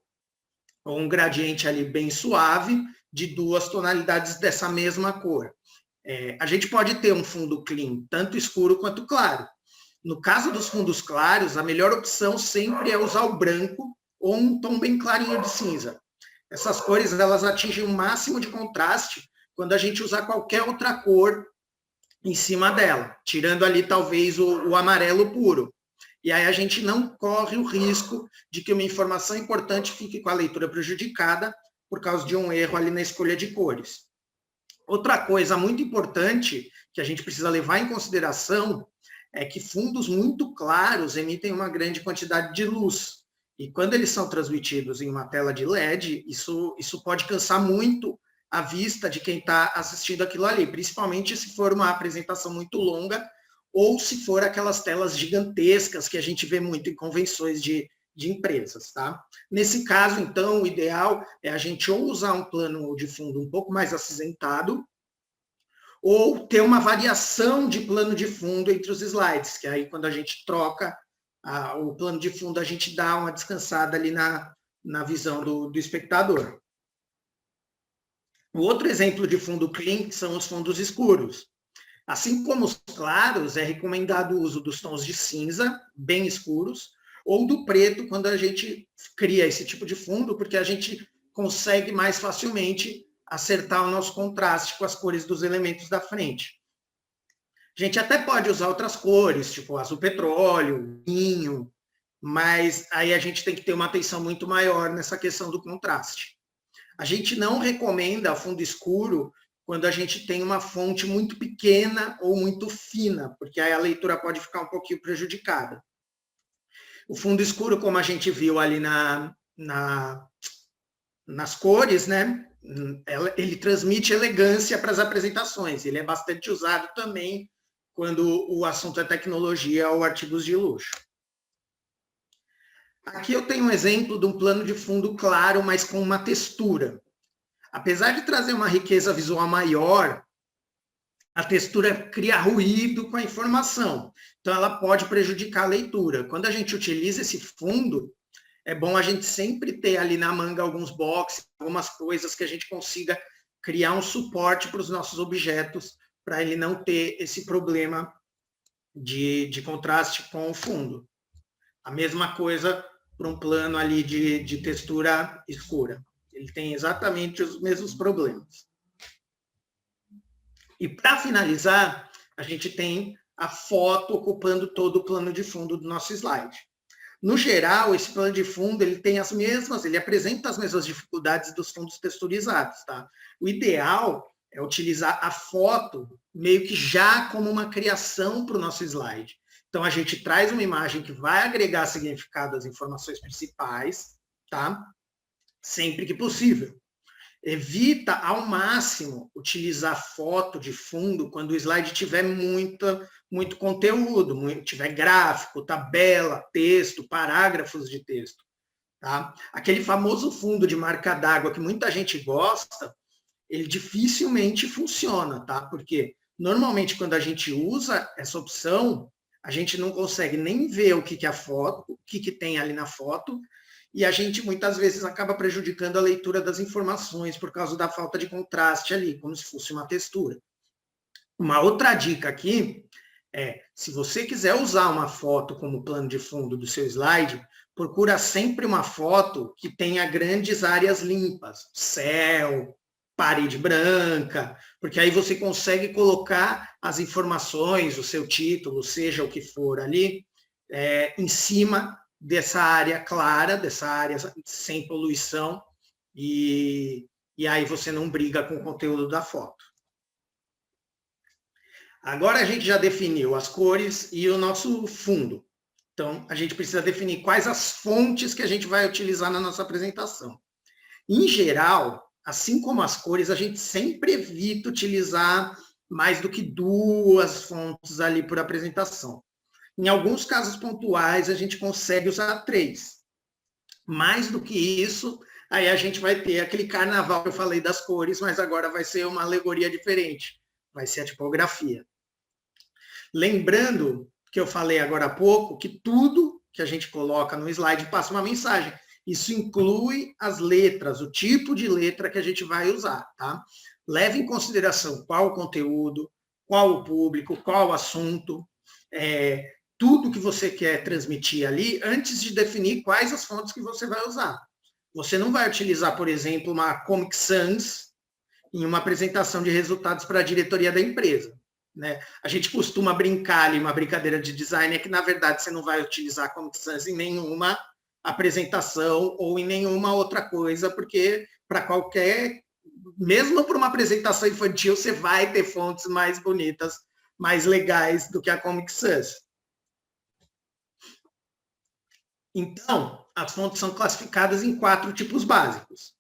[SPEAKER 1] ou um gradiente ali bem suave, de duas tonalidades dessa mesma cor. A gente pode ter um fundo clean, tanto escuro quanto claro. No caso dos fundos claros, a melhor opção sempre é usar o branco ou um tom bem clarinho de cinza. Essas cores elas atingem o máximo de contraste quando a gente usar qualquer outra cor em cima dela, tirando ali talvez o amarelo puro. E aí a gente não corre o risco de que uma informação importante fique com a leitura prejudicada por causa de um erro ali na escolha de cores. Outra coisa muito importante que a gente precisa levar em consideração é que fundos muito claros emitem uma grande quantidade de luz. E quando eles são transmitidos em uma tela de LED, isso pode cansar muito a vista de quem está assistindo aquilo ali, principalmente se for uma apresentação muito longa ou se for aquelas telas gigantescas que a gente vê muito em convenções de empresas. Tá? Nesse caso, então, o ideal é a gente ou usar um plano de fundo um pouco mais acinzentado, ou ter uma variação de plano de fundo entre os slides, que aí quando a gente troca o plano de fundo, a gente dá uma descansada ali na visão do espectador. O outro exemplo de fundo clean são os fundos escuros. Assim como os claros, é recomendado o uso dos tons de cinza, bem escuros, ou do preto, quando a gente cria esse tipo de fundo, porque a gente consegue mais facilmente acertar o nosso contraste com as cores dos elementos da frente. A gente até pode usar outras cores, tipo azul petróleo, vinho, mas aí a gente tem que ter uma atenção muito maior nessa questão do contraste. A gente não recomenda fundo escuro quando a gente tem uma fonte muito pequena ou muito fina, porque aí a leitura pode ficar um pouquinho prejudicada. O fundo escuro, como a gente viu ali nas cores, né? Ele transmite elegância para as apresentações. Ele é bastante usado também quando o assunto é tecnologia ou artigos de luxo. Aqui eu tenho um exemplo de um plano de fundo claro, mas com uma textura. Apesar de trazer uma riqueza visual maior, a textura cria ruído com a informação. Então, ela pode prejudicar a leitura. Quando a gente utiliza esse fundo, é bom a gente sempre ter ali na manga alguns boxes, algumas coisas que a gente consiga criar um suporte para os nossos objetos, para ele não ter esse problema de contraste com o fundo. A mesma coisa para um plano ali de textura escura. Ele tem exatamente os mesmos problemas. E para finalizar, a gente tem a foto ocupando todo o plano de fundo do nosso slide. No geral, esse plano de fundo ele tem as mesmas, ele apresenta as mesmas dificuldades dos fundos texturizados, tá? O ideal é utilizar a foto meio que já como uma criação para o nosso slide. Então, a gente traz uma imagem que vai agregar significado às informações principais, tá? Sempre que possível. Evita, ao máximo, utilizar foto de fundo quando o slide tiver muito conteúdo, tiver gráfico, tabela, texto, parágrafos de texto. Tá? Aquele famoso fundo de marca d'água que muita gente gosta, ele dificilmente funciona, tá? Porque normalmente quando a gente usa essa opção, a gente não consegue nem ver o que é a foto, o que tem ali na foto, e a gente muitas vezes acaba prejudicando a leitura das informações por causa da falta de contraste ali, como se fosse uma textura. Uma outra dica aqui é, se você quiser usar uma foto como plano de fundo do seu slide, procura sempre uma foto que tenha grandes áreas limpas, céu, parede branca, porque aí você consegue colocar as informações, o seu título, seja o que for ali, em cima dessa área clara, dessa área sem poluição, e aí você não briga com o conteúdo da foto. Agora a gente já definiu as cores e o nosso fundo. Então, a gente precisa definir quais as fontes que a gente vai utilizar na nossa apresentação. Em geral, assim como as cores, a gente sempre evita utilizar mais do que 2 fontes ali por apresentação. Em alguns casos pontuais, a gente consegue usar 3. Mais do que isso, aí a gente vai ter aquele carnaval que eu falei das cores, mas agora vai ser uma alegoria diferente. Vai ser a tipografia. Lembrando que eu falei agora há pouco que tudo que a gente coloca no slide passa uma mensagem. Isso inclui as letras, o tipo de letra que a gente vai usar, tá? Leve em consideração qual o conteúdo, qual o público, qual o assunto, tudo que você quer transmitir ali antes de definir quais as fontes que você vai usar. Você não vai utilizar, por exemplo, uma Comic Sans em uma apresentação de resultados para a diretoria da empresa. Né? A gente costuma brincar ali, uma brincadeira de design, é que, na verdade, você não vai utilizar a Comic Sans em nenhuma apresentação ou em nenhuma outra coisa, porque para qualquer, mesmo para uma apresentação infantil, você vai ter fontes mais bonitas, mais legais do que a Comic Sans. Então, as fontes são classificadas em 4 tipos básicos.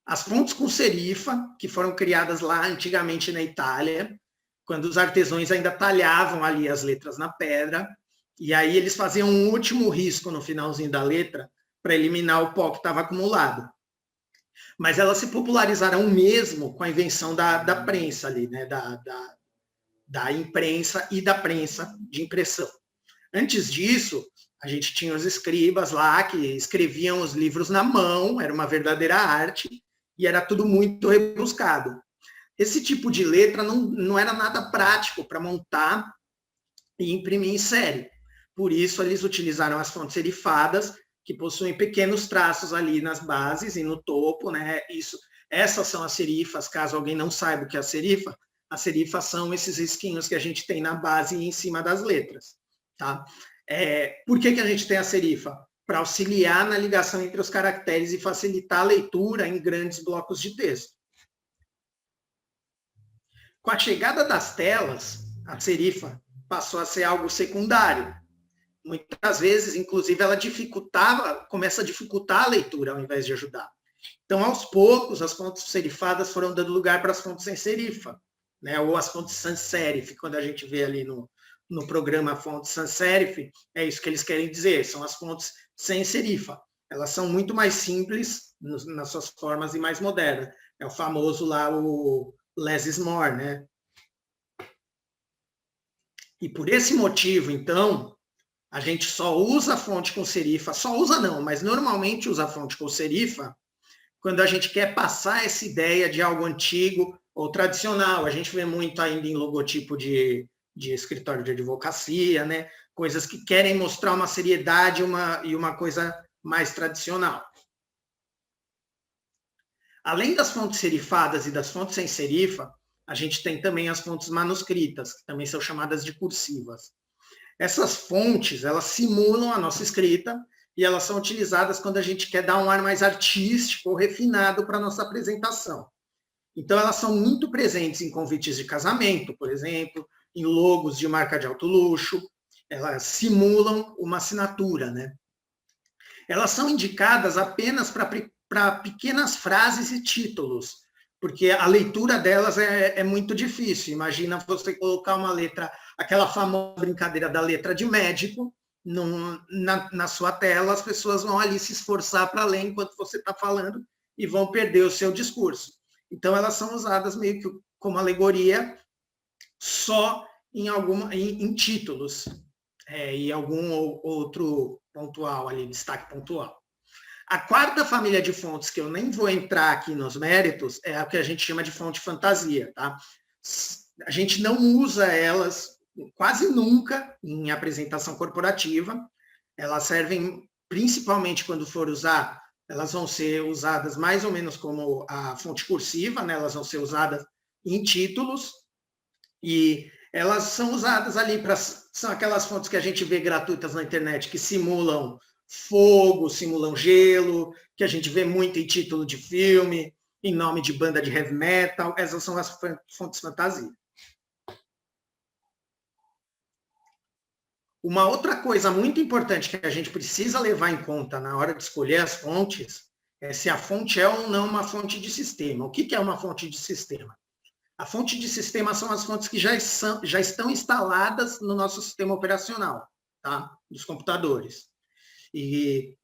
[SPEAKER 1] As fontes com serifa, que foram criadas lá antigamente na Itália, quando os artesãos ainda talhavam ali as letras na pedra, e aí eles faziam um último risco no finalzinho da letra para eliminar o pó que estava acumulado. Mas elas se popularizaram mesmo com a invenção da prensa ali, né? Da imprensa e da prensa de impressão. Antes disso, a gente tinha os escribas lá que escreviam os livros na mão, era uma verdadeira arte, e era tudo muito rebuscado. Esse tipo de letra não era nada prático para montar e imprimir em série. Por isso, eles utilizaram as fontes serifadas, que possuem pequenos traços ali nas bases e no topo, né? Essas são as serifas, caso alguém não saiba o que é a serifa. As serifas são esses risquinhos que a gente tem na base e em cima das letras. Tá? Por que a gente tem a serifa? Para auxiliar na ligação entre os caracteres e facilitar a leitura em grandes blocos de texto. Com a chegada das telas, a serifa passou a ser algo secundário. Muitas vezes, inclusive, ela começa a dificultar a leitura ao invés de ajudar. Então, aos poucos, as fontes serifadas foram dando lugar para as fontes sem serifa, né? Ou as fontes sans serif, quando a gente vê ali no programa fontes sans serif, é isso que eles querem dizer, são as fontes sem serifa. Elas são muito mais simples nas suas formas e mais modernas. É o famoso lá, o less is more, né? E por esse motivo, então, A gente só usa a fonte com serifa, só usa não, mas normalmente usa a fonte com serifa quando a gente quer passar essa ideia de algo antigo ou tradicional. A gente vê muito ainda em logotipo de escritório de advocacia, né? Coisas que querem mostrar uma seriedade e uma coisa mais tradicional. Além das fontes serifadas e das fontes sem serifa, a gente tem também as fontes manuscritas, que também são chamadas de cursivas. Essas fontes, elas simulam a nossa escrita e elas são utilizadas quando a gente quer dar um ar mais artístico ou refinado para a nossa apresentação. Então, elas são muito presentes em convites de casamento, por exemplo, em logos de marca de alto luxo, elas simulam uma assinatura, né? Elas são indicadas apenas para pequenas frases e títulos, porque a leitura delas é muito difícil. Imagina você colocar uma letra, aquela famosa brincadeira da letra de médico, na sua tela, as pessoas vão ali se esforçar para ler enquanto você está falando e vão perder o seu discurso. Então, elas são usadas meio que como alegoria só em títulos e algum outro pontual ali, destaque pontual. A quarta família de fontes, que eu nem vou entrar aqui nos méritos, é a que a gente chama de fonte fantasia, tá? A gente não usa elas quase nunca em apresentação corporativa. Elas servem principalmente quando for usar, elas vão ser usadas mais ou menos como a fonte cursiva, né? Elas vão ser usadas em títulos e elas são usadas ali são aquelas fontes que a gente vê gratuitas na internet que simulam fogo, simulam gelo, que a gente vê muito em título de filme, em nome de banda de heavy metal. Essas são as fontes fantasia. Uma outra coisa muito importante que a gente precisa levar em conta na hora de escolher as fontes é se a fonte é ou não uma fonte de sistema. O que é uma fonte de sistema? A fonte de sistema são as fontes que já estão instaladas no nosso sistema operacional, tá? Dos computadores. E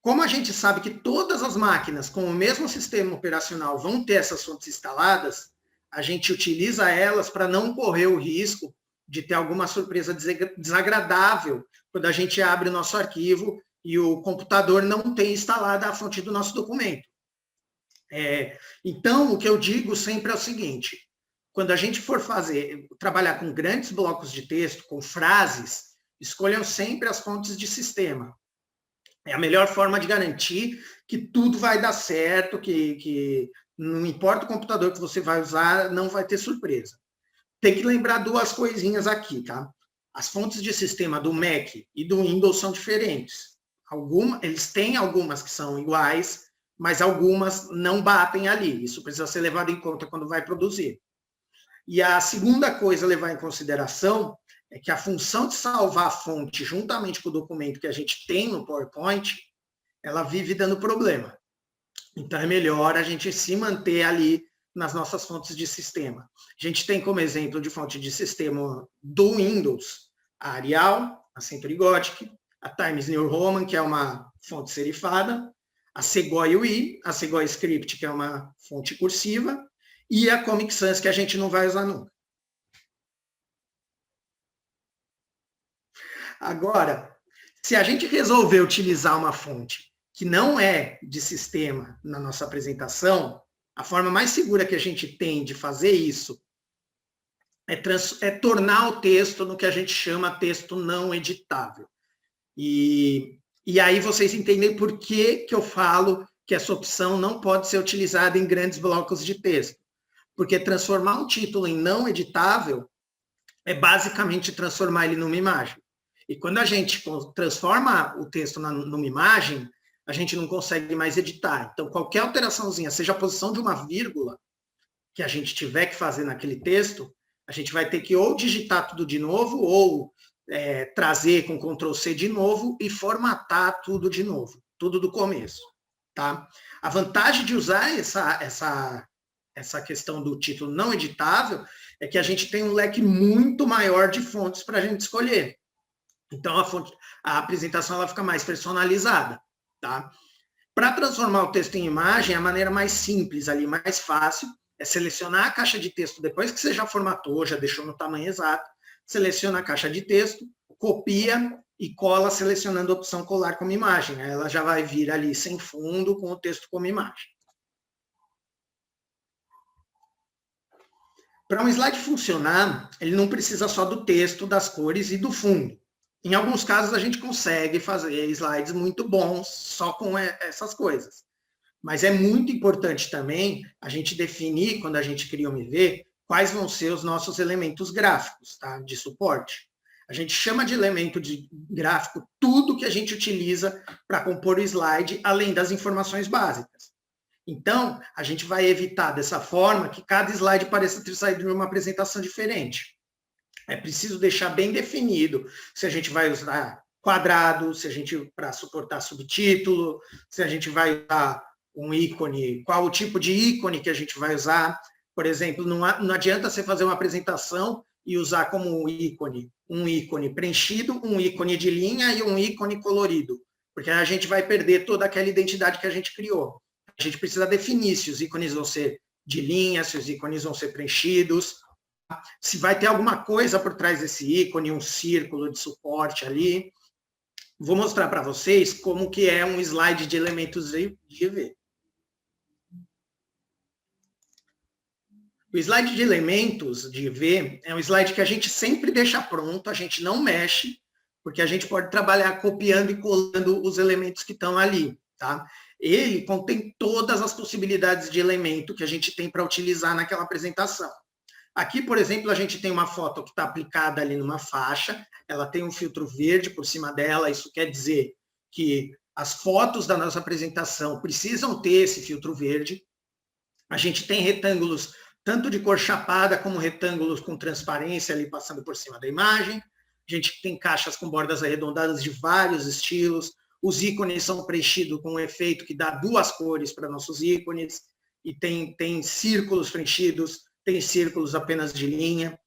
[SPEAKER 1] como a gente sabe que todas as máquinas com o mesmo sistema operacional vão ter essas fontes instaladas, a gente utiliza elas para não correr o risco de ter alguma surpresa desagradável quando a gente abre o nosso arquivo e o computador não tem instalada a fonte do nosso documento. Então, o que eu digo sempre é o seguinte: quando a gente for trabalhar com grandes blocos de texto, com frases, escolham sempre as fontes de sistema. É a melhor forma de garantir que tudo vai dar certo, que não importa o computador que você vai usar, não vai ter surpresa. Tem que lembrar duas coisinhas aqui, tá? As fontes de sistema do Mac e do Windows são diferentes. Eles têm algumas que são iguais, mas algumas não batem ali. Isso precisa ser levado em conta quando vai produzir. E a segunda coisa a levar em consideração é que a função de salvar a fonte juntamente com o documento que a gente tem no PowerPoint, ela vive dando problema. Então, é melhor a gente se manter ali nas nossas fontes de sistema. A gente tem como exemplo de fonte de sistema do Windows a Arial, a Century Gothic, a Times New Roman, que é uma fonte serifada, a Segoy UI, a Segoy Script, que é uma fonte cursiva, e a Comic Sans, que a gente não vai usar nunca. Agora, se a gente resolver utilizar uma fonte que não é de sistema na nossa apresentação, a forma mais segura que a gente tem de fazer isso é tornar o texto no que a gente chama texto não editável. E aí vocês entendem por que eu falo que essa opção não pode ser utilizada em grandes blocos de texto. Porque transformar um título em não editável é basicamente transformar ele numa imagem. E quando a gente transforma o texto numa imagem, a gente não consegue mais editar. Então, qualquer alteraçãozinha, seja a posição de uma vírgula que a gente tiver que fazer naquele texto, a gente vai ter que ou digitar tudo de novo, ou trazer com Ctrl+C de novo e formatar tudo de novo, tudo do começo. Tá? A vantagem de usar essa questão do título não editável é que a gente tem um leque muito maior de fontes para a gente escolher. Então, a apresentação ela fica mais personalizada. Tá? Para transformar o texto em imagem, a maneira mais simples, ali, mais fácil, é selecionar a caixa de texto depois que você já formatou, já deixou no tamanho exato, seleciona a caixa de texto, copia e cola selecionando a opção colar como imagem. Ela já vai vir ali sem fundo, com o texto como imagem. Para um slide funcionar, ele não precisa só do texto, das cores e do fundo. Em alguns casos, a gente consegue fazer slides muito bons só com essas coisas. Mas é muito importante também a gente definir, quando a gente cria um MV, quais vão ser os nossos elementos gráficos, tá? De suporte. A gente chama de elemento de gráfico tudo que a gente utiliza para compor o slide, além das informações básicas. Então, a gente vai evitar dessa forma que cada slide pareça ter saído de uma apresentação diferente. É preciso deixar bem definido se a gente vai usar quadrado, se a gente para suportar subtítulo, se a gente vai usar um ícone, qual o tipo de ícone que a gente vai usar. Por exemplo, não adianta você fazer uma apresentação e usar como ícone um ícone preenchido, um ícone de linha e um ícone colorido, porque a gente vai perder toda aquela identidade que a gente criou. A gente precisa definir se os ícones vão ser de linha, se os ícones vão ser preenchidos, se vai ter alguma coisa por trás desse ícone, um círculo de suporte ali. Vou mostrar para vocês como que é um slide de elementos de EV. O slide de elementos de EV é um slide que a gente sempre deixa pronto, a gente não mexe, porque a gente pode trabalhar copiando e colando os elementos que estão ali, tá? Ele contém todas as possibilidades de elemento que a gente tem para utilizar naquela apresentação. Aqui, por exemplo, a gente tem uma foto que está aplicada ali numa faixa, ela tem um filtro verde por cima dela, isso quer dizer que as fotos da nossa apresentação precisam ter esse filtro verde. A gente tem retângulos tanto de cor chapada como retângulos com transparência ali passando por cima da imagem. A gente tem caixas com bordas arredondadas de vários estilos. Os ícones são preenchidos com um efeito que dá duas cores para nossos ícones. E tem círculos preenchidos, tem círculos apenas de linha.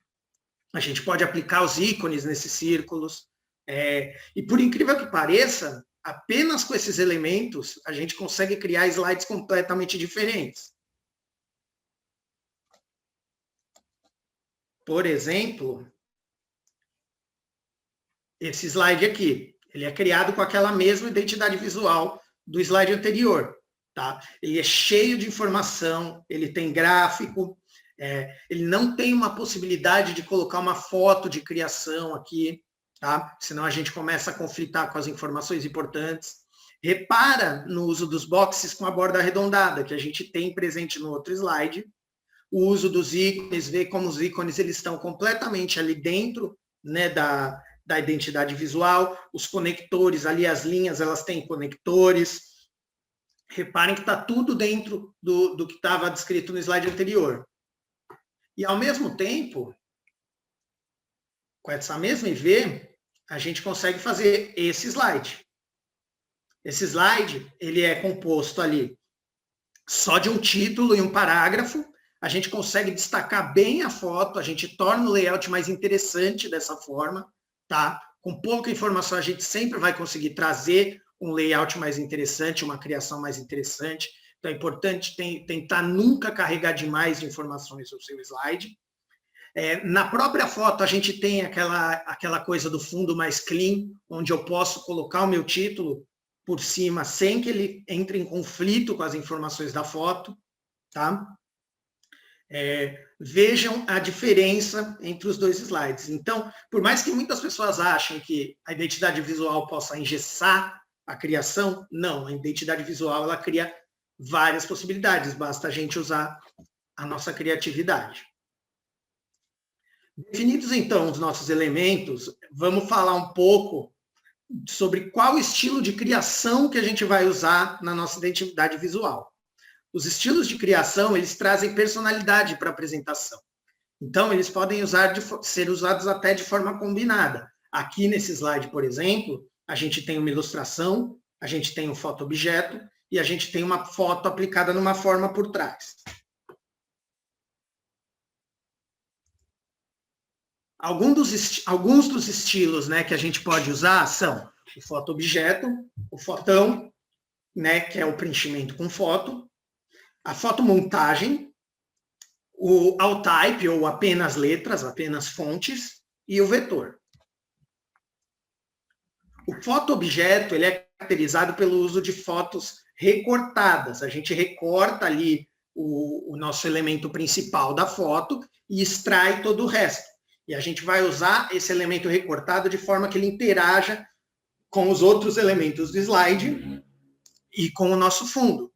[SPEAKER 1] A gente pode aplicar os ícones nesses círculos. E por incrível que pareça, apenas com esses elementos, a gente consegue criar slides completamente diferentes. Por exemplo, esse slide aqui, ele é criado com aquela mesma identidade visual do slide anterior, tá? Ele é cheio de informação, ele tem gráfico, ele não tem uma possibilidade de colocar uma foto de criação aqui, tá? Senão a gente começa a conflitar com as informações importantes. Repara no uso dos boxes com a borda arredondada, que a gente tem presente no outro slide. O uso dos ícones, ver como os ícones eles estão completamente ali dentro, né, da identidade visual. Os conectores, ali as linhas, elas têm conectores. Reparem que está tudo dentro do que estava descrito no slide anterior. E, ao mesmo tempo, com essa mesma IV, a gente consegue fazer esse slide. Esse slide, ele é composto ali só de um título e um parágrafo. A gente consegue destacar bem a foto, a gente torna o layout mais interessante dessa forma, tá? Com pouca informação, a gente sempre vai conseguir trazer um layout mais interessante, uma criação mais interessante. Então, é importante tentar nunca carregar demais de informações no seu slide. Na própria foto, a gente tem aquela coisa do fundo mais clean, onde eu posso colocar o meu título por cima, sem que ele entre em conflito com as informações da foto, tá? Vejam a diferença entre os dois slides. Então, por mais que muitas pessoas achem que a identidade visual possa engessar a criação, não, a identidade visual ela cria várias possibilidades, basta a gente usar a nossa criatividade. Definidos, então, os nossos elementos, vamos falar um pouco sobre qual estilo de criação que a gente vai usar na nossa identidade visual. Os estilos de criação, eles trazem personalidade para a apresentação. Então, eles podem ser usados até de forma combinada. Aqui nesse slide, por exemplo, a gente tem uma ilustração, a gente tem um foto-objeto e a gente tem uma foto aplicada numa forma por trás. Alguns dos estilos, né, que a gente pode usar são o foto-objeto, o fotão, né, que é o preenchimento com foto, a fotomontagem, o alt type, ou apenas letras, apenas fontes, e o vetor. O fotoobjeto ele é caracterizado pelo uso de fotos recortadas. A gente recorta ali o nosso elemento principal da foto e extrai todo o resto. E a gente vai usar esse elemento recortado de forma que ele interaja com os outros elementos do slide e com o nosso fundo.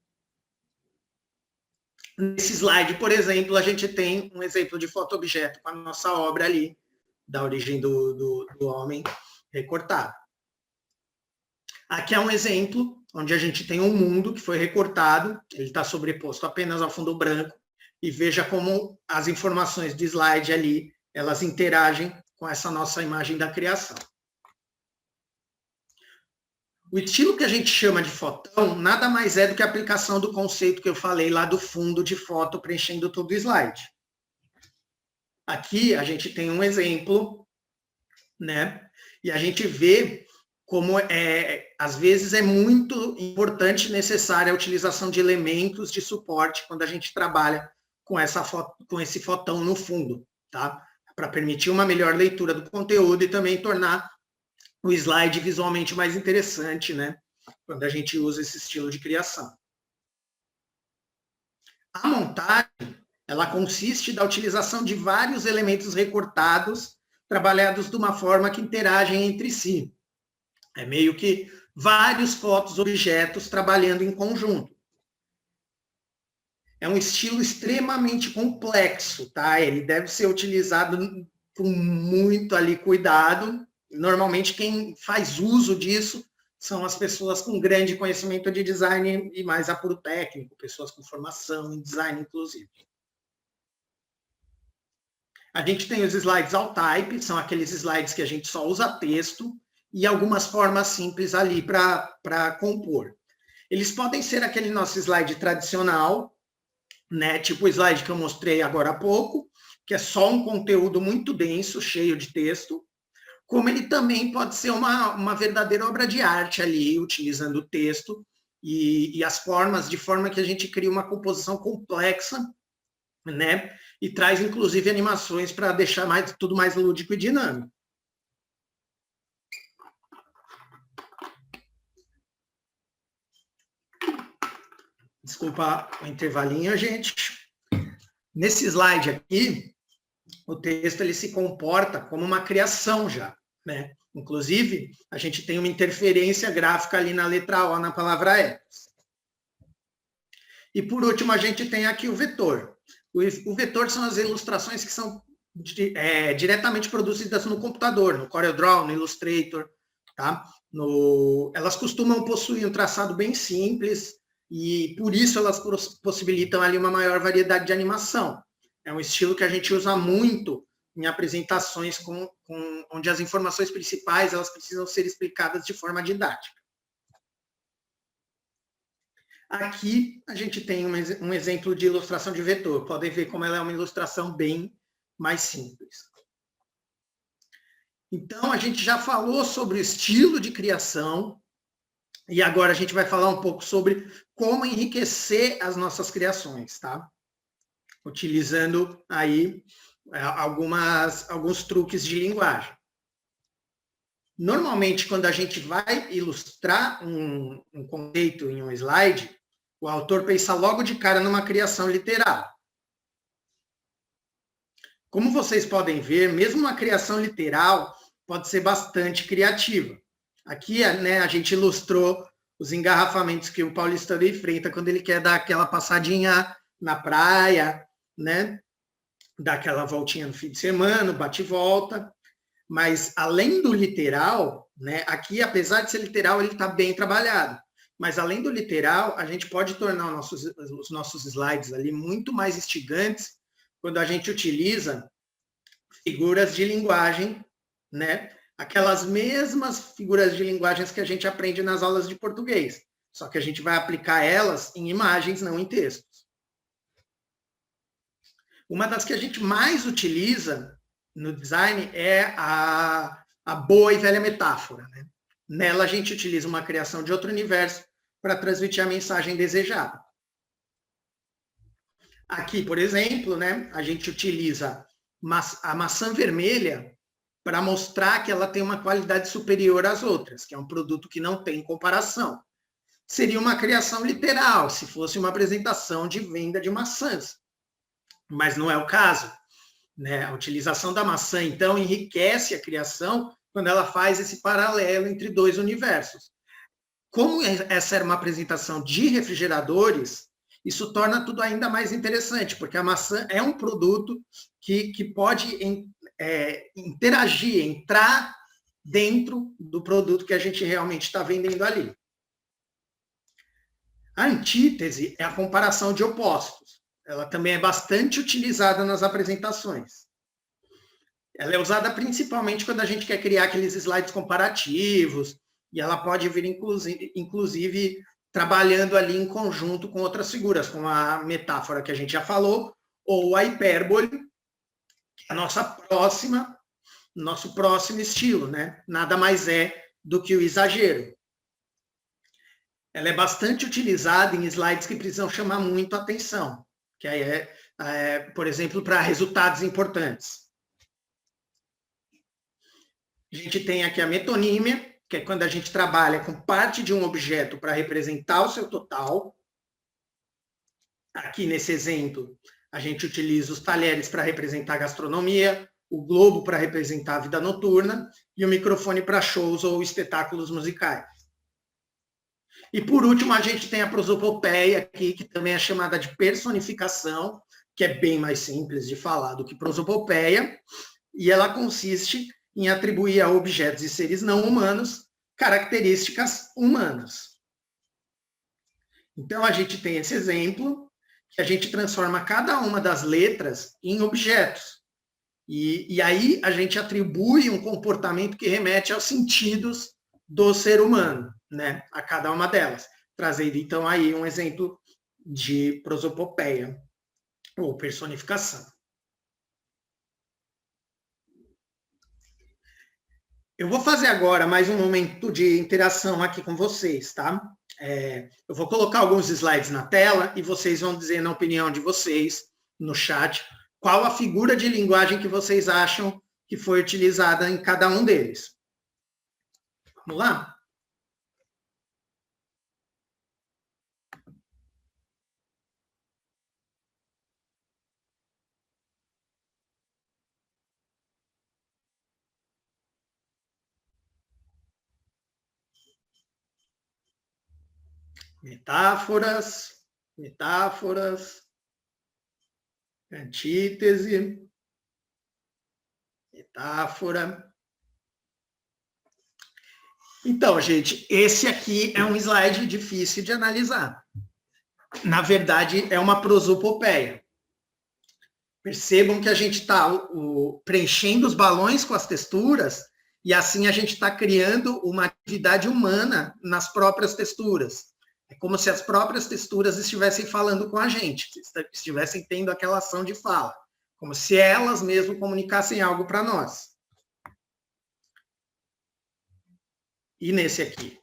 [SPEAKER 1] Nesse slide, por exemplo, a gente tem um exemplo de fotoobjeto com a nossa obra ali, da origem do homem recortado. Aqui é um exemplo onde a gente tem um mundo que foi recortado, ele está sobreposto apenas ao fundo branco, e veja como as informações do slide ali, elas interagem com essa nossa imagem da criação. O estilo que a gente chama de fotão nada mais é do que a aplicação do conceito que eu falei lá do fundo de foto preenchendo todo o slide. Aqui a gente tem um exemplo, né? E a gente vê como às vezes é muito importante e necessária a utilização de elementos de suporte quando a gente trabalha com esse fotão no fundo, tá? Para permitir uma melhor leitura do conteúdo e também tornar o slide visualmente mais interessante, né? Quando a gente usa esse estilo de criação. A montagem, ela consiste da utilização de vários elementos recortados, trabalhados de uma forma que interagem entre si. É meio que vários objetos trabalhando em conjunto. É um estilo extremamente complexo, tá? Ele deve ser utilizado com muito ali cuidado. Normalmente quem faz uso disso são as pessoas com grande conhecimento de design e mais apuro técnico, pessoas com formação em design, inclusive. A gente tem os slides alt-type, são aqueles slides que a gente só usa texto, e algumas formas simples ali para compor. Eles podem ser aquele nosso slide tradicional, né, tipo o slide que eu mostrei agora há pouco, que é só um conteúdo muito denso, cheio de texto, como ele também pode ser uma verdadeira obra de arte ali, utilizando o texto e as formas, de forma que a gente cria uma composição complexa, né, e traz inclusive animações para deixar tudo mais lúdico e dinâmico. Desculpa o intervalinho, gente. Nesse slide aqui, o texto ele se comporta como uma criação já, né? Inclusive, a gente tem uma interferência gráfica ali na letra O, na palavra ethos. E por último, a gente tem aqui o vetor. O vetor são as ilustrações que são diretamente produzidas no computador, no CorelDRAW, no Illustrator, tá? Elas costumam possuir um traçado bem simples, e por isso elas possibilitam ali uma maior variedade de animação. É um estilo que a gente usa muito em apresentações onde as informações principais elas precisam ser explicadas de forma didática. Aqui a gente tem um exemplo de ilustração de vetor. Podem ver como ela é uma ilustração bem mais simples. Então, a gente já falou sobre o estilo de criação, e agora a gente vai falar um pouco sobre como enriquecer as nossas criações, tá? Utilizando aí alguns truques de linguagem. Normalmente, quando a gente vai ilustrar um conceito em um slide, o autor pensa logo de cara numa criação literal. Como vocês podem ver, mesmo uma criação literal pode ser bastante criativa. Aqui, né, a gente ilustrou os engarrafamentos que o paulistano enfrenta quando ele quer dar aquela passadinha na praia, né? Dar aquela voltinha no fim de semana, bate e volta. Mas, além do literal, né, aqui, apesar de ser literal, ele está bem trabalhado. Mas, além do literal, a gente pode tornar os nossos slides ali muito mais instigantes quando a gente utiliza figuras de linguagem, né? Aquelas mesmas figuras de linguagens que a gente aprende nas aulas de português. Só que a gente vai aplicar elas em imagens, não em textos. Uma das que a gente mais utiliza no design é a boa e velha metáfora, né? Nela a gente utiliza uma criação de outro universo para transmitir a mensagem desejada. Aqui, por exemplo, né, a gente utiliza a maçã vermelha para mostrar que ela tem uma qualidade superior às outras, que é um produto que não tem comparação. Seria uma criação literal, se fosse uma apresentação de venda de maçãs. Mas não é o caso, né? A utilização da maçã, então, enriquece a criação quando ela faz esse paralelo entre dois universos. Como essa era uma apresentação de refrigeradores, isso torna tudo ainda mais interessante, porque a maçã é um produto que pode interagir, entrar dentro do produto que a gente realmente está vendendo ali. A antítese é a comparação de opostos. Ela também é bastante utilizada nas apresentações. Ela é usada principalmente quando a gente quer criar aqueles slides comparativos, e ela pode vir, inclusive, trabalhando ali em conjunto com outras figuras, como a metáfora que a gente já falou, ou a hipérbole, que é a nosso próximo estilo, né? Nada mais é do que o exagero. Ela é bastante utilizada em slides que precisam chamar muito a atenção, que aí por exemplo, para resultados importantes. A gente tem aqui a metonímia, que é quando a gente trabalha com parte de um objeto para representar o seu total. Aqui nesse exemplo, a gente utiliza os talheres para representar a gastronomia, o globo para representar a vida noturna e o microfone para shows ou espetáculos musicais. E por último, a gente tem a prosopopeia aqui, que também é chamada de personificação, que é bem mais simples de falar do que prosopopeia, e ela consiste em atribuir a objetos e seres não humanos características humanas. Então, a gente tem esse exemplo, que a gente transforma cada uma das letras em objetos. E aí a gente atribui um comportamento que remete aos sentidos do ser humano, né? A cada uma delas. Trazendo, então, aí um exemplo de prosopopeia, ou personificação. Eu vou fazer agora mais um momento de interação aqui com vocês, tá? Eu vou colocar alguns slides na tela e vocês vão dizer, na opinião de vocês, no chat, qual a figura de linguagem que vocês acham que foi utilizada em cada um deles. Vamos lá? Metáforas, antítese, metáfora. Então, gente, esse aqui é um slide difícil de analisar. Na verdade, é uma prosopopeia. Percebam que a gente está preenchendo os balões com as texturas e assim a gente está criando uma atividade humana nas próprias texturas. É como se as próprias texturas estivessem falando com a gente, estivessem tendo aquela ação de fala, como se elas mesmo comunicassem algo para nós. E nesse aqui?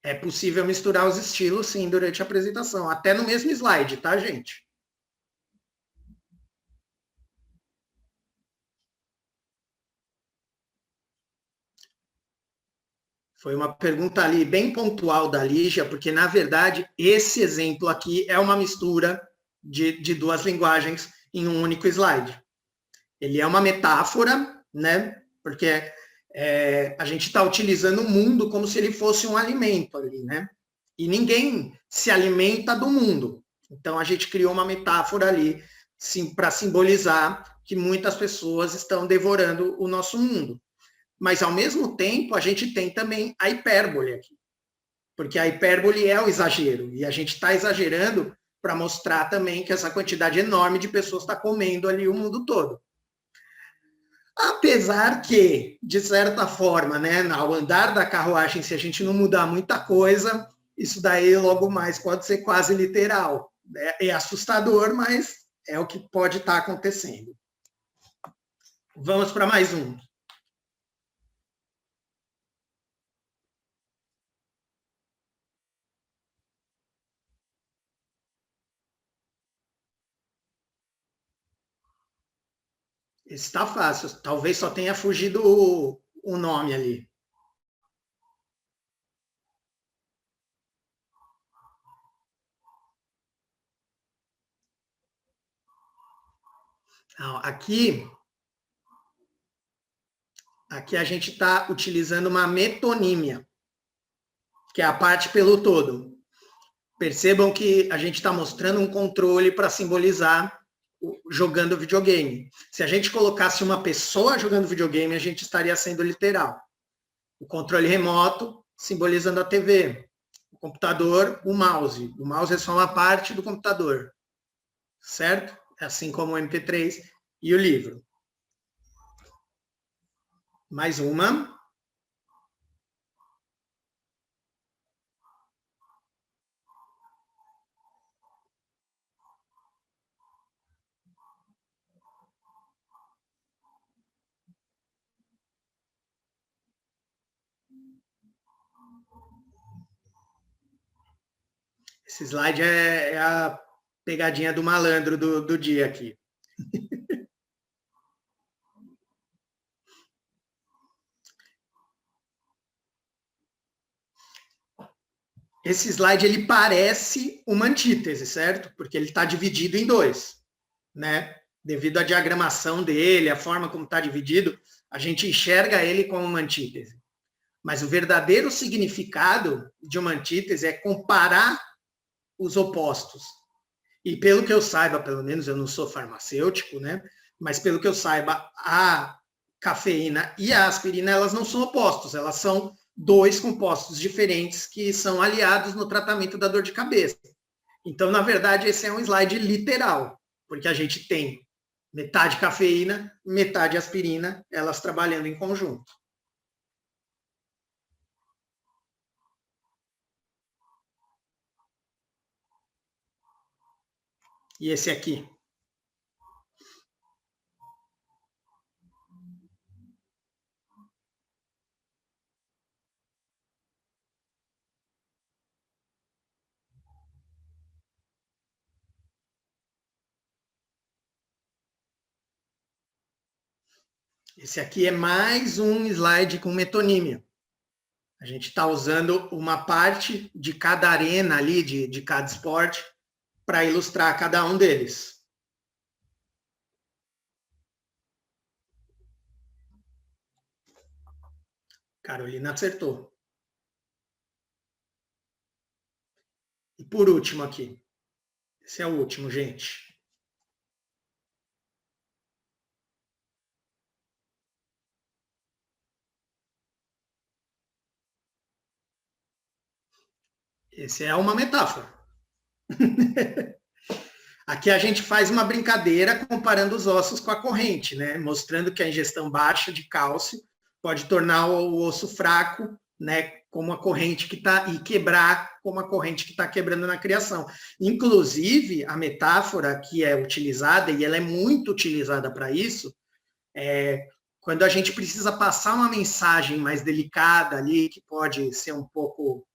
[SPEAKER 1] É possível misturar os estilos, sim, durante a apresentação, até no mesmo slide, tá, gente? Foi uma pergunta ali bem pontual da Lígia, porque, na verdade, esse exemplo aqui é uma mistura de duas linguagens em um único slide. Ele é uma metáfora, né? Porque a gente está utilizando o mundo como se ele fosse um alimento ali, né? E ninguém se alimenta do mundo. Então, a gente criou uma metáfora ali para simbolizar que muitas pessoas estão devorando o nosso mundo. Mas, ao mesmo tempo, a gente tem também a hipérbole aqui. Porque a hipérbole é o exagero. E a gente está exagerando para mostrar também que essa quantidade enorme de pessoas está comendo ali o mundo todo. Apesar que, de certa forma, né, ao andar da carruagem, se a gente não mudar muita coisa, isso daí logo mais pode ser quase literal. É assustador, mas é o que pode estar acontecendo. Vamos para mais um. Esse está fácil. Talvez só tenha fugido o nome ali. Não, aqui a gente está utilizando uma metonímia, que é a parte pelo todo. Percebam que a gente está mostrando um controle para simbolizar jogando videogame. Se a gente colocasse uma pessoa jogando videogame, a gente estaria sendo literal. O controle remoto simbolizando a TV. O computador, o mouse. O mouse é só uma parte do computador. Certo? Assim como o MP3 e o livro. Mais uma. Esse slide é a pegadinha do malandro do dia aqui. Esse slide ele parece uma antítese, certo? Porque ele está dividido em dois, né? Devido à diagramação dele, a forma como está dividido, a gente enxerga ele como uma antítese. Mas o verdadeiro significado de uma antítese é comparar os opostos. E pelo que eu saiba, pelo menos eu não sou farmacêutico, né? Mas pelo que eu saiba, a cafeína e a aspirina, elas não são opostos, elas são dois compostos diferentes que são aliados no tratamento da dor de cabeça. Então, na verdade, esse é um slide literal, porque a gente tem metade cafeína, metade aspirina, elas trabalhando em conjunto. E esse aqui? Esse aqui é mais um slide com metonímia. A gente está usando uma parte de cada arena ali, de cada esporte, para ilustrar cada um deles. Carolina acertou. E por último aqui. Esse é o último, gente. Esse é uma metáfora. Aqui a gente faz uma brincadeira comparando os ossos com a corrente, né? Mostrando que a ingestão baixa de cálcio pode tornar o osso fraco, né? Como a corrente que está, e quebrar como a corrente que está quebrando na criação. Inclusive, a metáfora que é utilizada, e ela é muito utilizada para isso, é quando a gente precisa passar uma mensagem mais delicada ali, que pode ser um pouco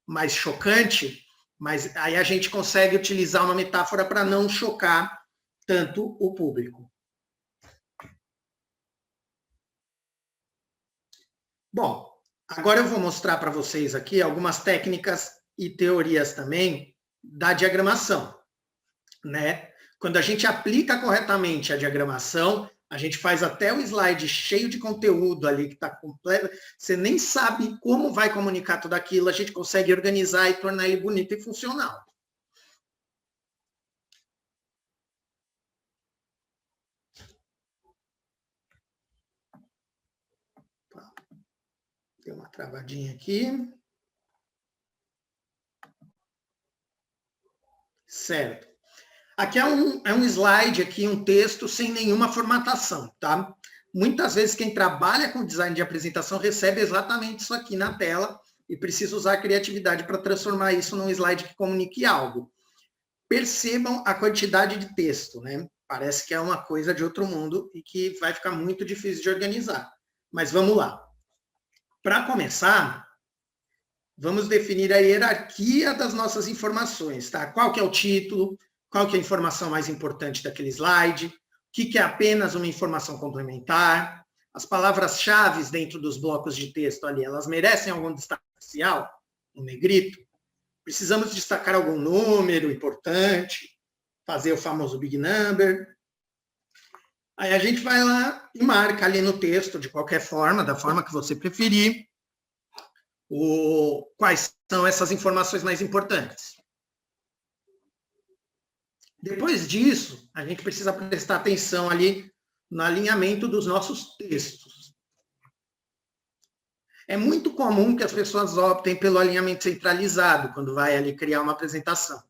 [SPEAKER 1] mais chocante, mas aí a gente consegue utilizar uma metáfora para não chocar tanto o público. Bom, agora eu vou mostrar para vocês aqui algumas técnicas e teorias também da diagramação, né? Quando a gente aplica corretamente a diagramação, a gente faz até o slide cheio de conteúdo ali que está completo. Você nem sabe como vai comunicar tudo aquilo, a gente consegue organizar e tornar ele bonito e funcional. Deu uma travadinha aqui. Certo. Aqui é um slide, aqui, um texto sem nenhuma formatação, tá? Muitas vezes quem trabalha com design de apresentação recebe exatamente isso aqui na tela e precisa usar a criatividade para transformar isso num slide que comunique algo. Percebam a quantidade de texto, né? Parece que é uma coisa de outro mundo e que vai ficar muito difícil de organizar. Mas vamos lá. Para começar, vamos definir a hierarquia das nossas informações, tá? Qual que é o título? Qual que é a informação mais importante daquele slide? que é apenas uma informação complementar. As palavras-chave dentro dos blocos de texto ali, elas merecem algum destaque especial? Um negrito? Precisamos destacar algum número importante? Fazer o famoso big number? Aí a gente vai lá e marca ali no texto, de qualquer forma, da forma que você preferir, quais são essas informações mais importantes. Depois disso, a gente precisa prestar atenção ali no alinhamento dos nossos textos. É muito comum que as pessoas optem pelo alinhamento centralizado, quando vai ali criar uma apresentação.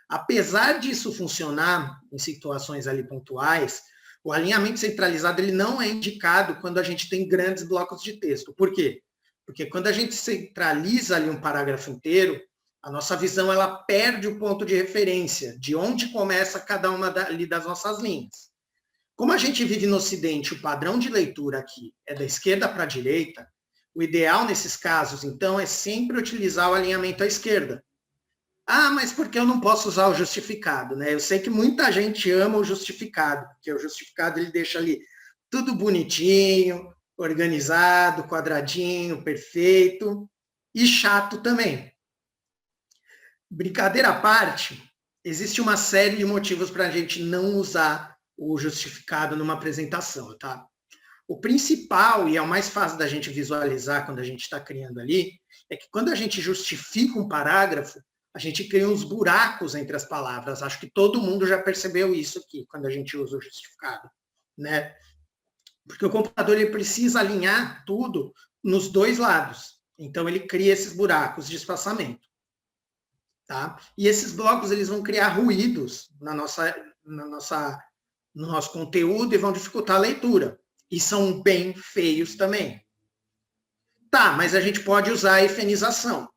[SPEAKER 1] Apesar disso funcionar em situações ali pontuais, o alinhamento centralizado ele não é indicado quando a gente tem grandes blocos de texto. Por quê? Porque quando a gente centraliza ali um parágrafo inteiro, a nossa visão ela perde o ponto de referência, de onde começa cada uma ali das nossas linhas. Como a gente vive no Ocidente, o padrão de leitura aqui é da esquerda para a direita, o ideal nesses casos, então, é sempre utilizar o alinhamento à esquerda. Ah, mas por que eu não posso usar o justificado? Né? Eu sei que muita gente ama o justificado, porque o justificado ele deixa ali tudo bonitinho, organizado, quadradinho, perfeito, e chato também. Brincadeira à parte, existe uma série de motivos para a gente não usar o justificado numa apresentação, tá? O principal, e é o mais fácil da gente visualizar quando a gente está criando ali, é que quando a gente justifica um parágrafo, a gente cria uns buracos entre as palavras. Acho que todo mundo já percebeu isso aqui, quando a gente usa o justificado, né? Porque o computador ele precisa alinhar tudo nos dois lados. Então, ele cria esses buracos de espaçamento. Tá? E esses blocos eles vão criar ruídos no nosso conteúdo e vão dificultar a leitura. E são bem feios também. Tá, mas a gente pode usar a efenização.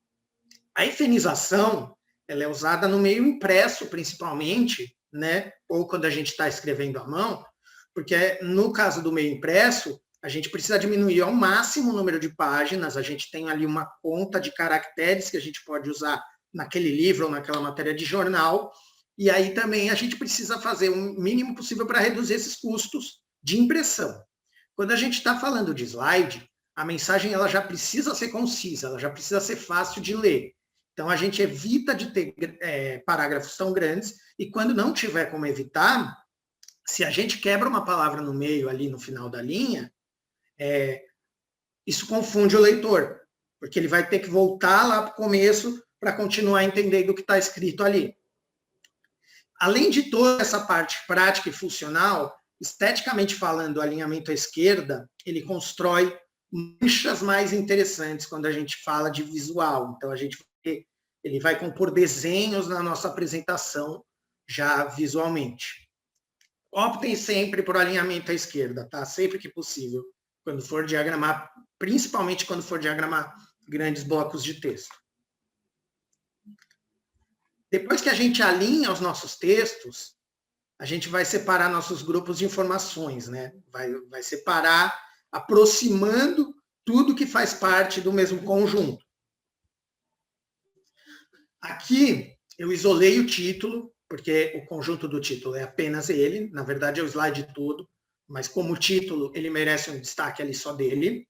[SPEAKER 1] A efenização ela é usada no meio impresso, principalmente, né? Ou quando a gente está escrevendo à mão, porque no caso do meio impresso, a gente precisa diminuir ao máximo o número de páginas, a gente tem ali uma conta de caracteres que a gente pode usar naquele livro ou naquela matéria de jornal, e aí também a gente precisa fazer o mínimo possível para reduzir esses custos de impressão. Quando a gente está falando de slide, a mensagem ela já precisa ser concisa, ela já precisa ser fácil de ler. Então, a gente evita de ter parágrafos tão grandes, e quando não tiver como evitar, se a gente quebra uma palavra no meio, ali no final da linha, isso confunde o leitor, porque ele vai ter que voltar lá para o começo para continuar entendendo o que está escrito ali. Além de toda essa parte prática e funcional, esteticamente falando, o alinhamento à esquerda, ele constrói manchas mais interessantes quando a gente fala de visual. Então, ele vai compor desenhos na nossa apresentação já visualmente. Optem sempre por alinhamento à esquerda, tá? Sempre que possível, quando for diagramar, principalmente quando for diagramar grandes blocos de texto. Depois que a gente alinha os nossos textos, a gente vai separar nossos grupos de informações, né? Vai separar, aproximando tudo que faz parte do mesmo conjunto. Aqui, eu isolei o título, porque o conjunto do título é apenas ele, na verdade é o slide todo, mas como título, ele merece um destaque ali só dele.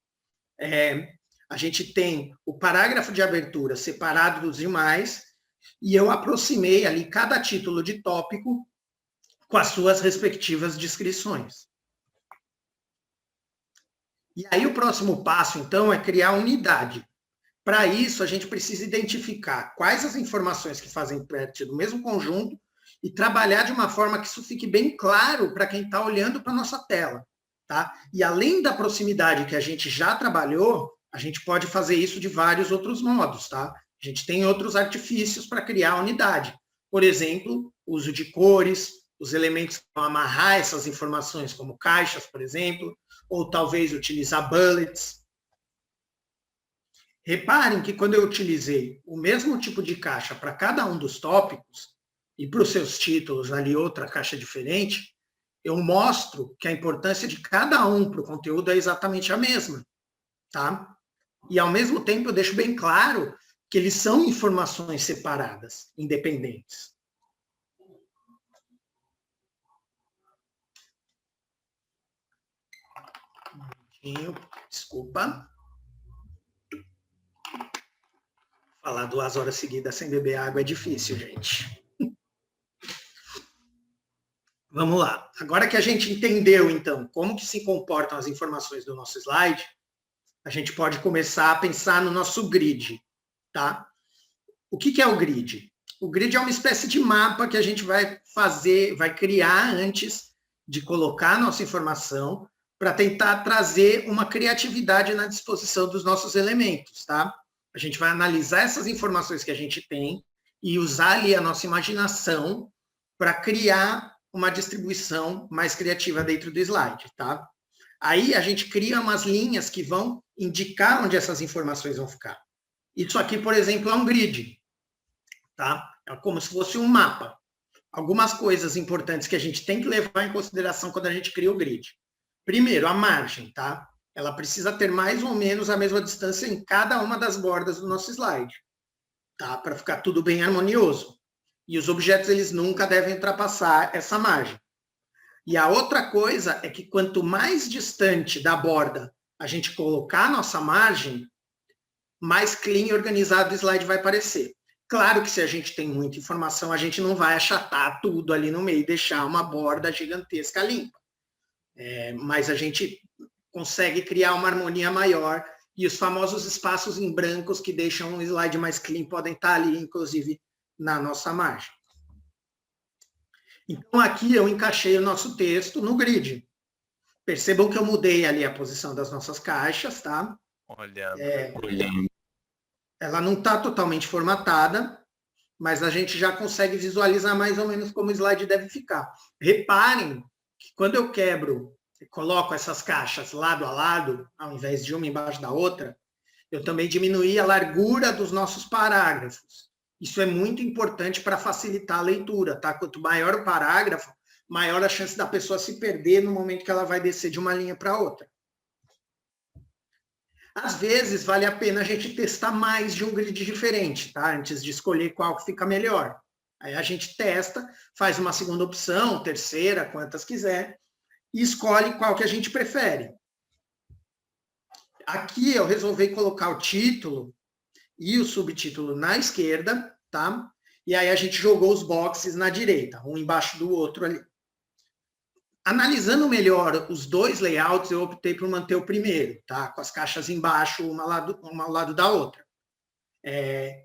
[SPEAKER 1] A gente tem o parágrafo de abertura separado dos demais, e eu aproximei ali cada título de tópico com as suas respectivas descrições. E aí o próximo passo, então, é criar unidade. Para isso, a gente precisa identificar quais as informações que fazem parte do mesmo conjunto e trabalhar de uma forma que isso fique bem claro para quem está olhando para a nossa tela. Tá? E além da proximidade que a gente já trabalhou, a gente pode fazer isso de vários outros modos. Tá? A gente tem outros artifícios para criar a unidade. Por exemplo, uso de cores, os elementos que vão amarrar essas informações, como caixas, por exemplo, ou talvez utilizar bullets. Reparem que quando eu utilizei o mesmo tipo de caixa para cada um dos tópicos, e para os seus títulos ali outra caixa diferente, eu mostro que a importância de cada um para o conteúdo é exatamente a mesma. Tá? E ao mesmo tempo eu deixo bem claro que eles são informações separadas, independentes. Desculpa. Falar 2 horas seguidas sem beber água é difícil, gente. Vamos lá. Agora que a gente entendeu, então, como que se comportam as informações do nosso slide, a gente pode começar a pensar no nosso grid, tá? O que é o grid? O grid é uma espécie de mapa que a gente vai criar antes de colocar a nossa informação para tentar trazer uma criatividade na disposição dos nossos elementos, tá? A gente vai analisar essas informações que a gente tem e usar ali a nossa imaginação para criar uma distribuição mais criativa dentro do slide, tá? Aí a gente cria umas linhas que vão indicar onde essas informações vão ficar. Isso aqui, por exemplo, é um grid, tá? É como se fosse um mapa. Algumas coisas importantes que a gente tem que levar em consideração quando a gente cria o grid. Primeiro, a margem, tá? Ela precisa ter mais ou menos a mesma distância em cada uma das bordas do nosso slide, tá? Para ficar tudo bem harmonioso. E os objetos, eles nunca devem ultrapassar essa margem. E a outra coisa é que quanto mais distante da borda a gente colocar a nossa margem, mais clean e organizado o slide vai parecer. Claro que se a gente tem muita informação, a gente não vai achatar tudo ali no meio e deixar uma borda gigantesca limpa. Mas a gente consegue criar uma harmonia maior e os famosos espaços em brancos que deixam um slide mais clean podem estar ali, inclusive, na nossa margem. Então, aqui eu encaixei o nosso texto no grid. Percebam que eu mudei ali a posição das nossas caixas, tá?
[SPEAKER 2] Olhando.
[SPEAKER 1] Ela não está totalmente formatada, mas a gente já consegue visualizar mais ou menos como o slide deve ficar. Reparem que quando eu quebro e coloco essas caixas lado a lado, ao invés de uma embaixo da outra, eu também diminuí a largura dos nossos parágrafos. Isso é muito importante para facilitar a leitura, tá? Quanto maior o parágrafo, maior a chance da pessoa se perder no momento que ela vai descer de uma linha para outra. Às vezes, vale a pena a gente testar mais de um grid diferente, tá? Antes de escolher qual que fica melhor. Aí a gente testa, faz uma segunda opção, terceira, quantas quiser, e escolhe qual que a gente prefere. Aqui eu resolvi colocar o título e o subtítulo na esquerda, tá? E aí a gente jogou os boxes na direita, um embaixo do outro ali. Analisando melhor os dois layouts, eu optei por manter o primeiro, tá? Com as caixas embaixo, uma ao lado da outra.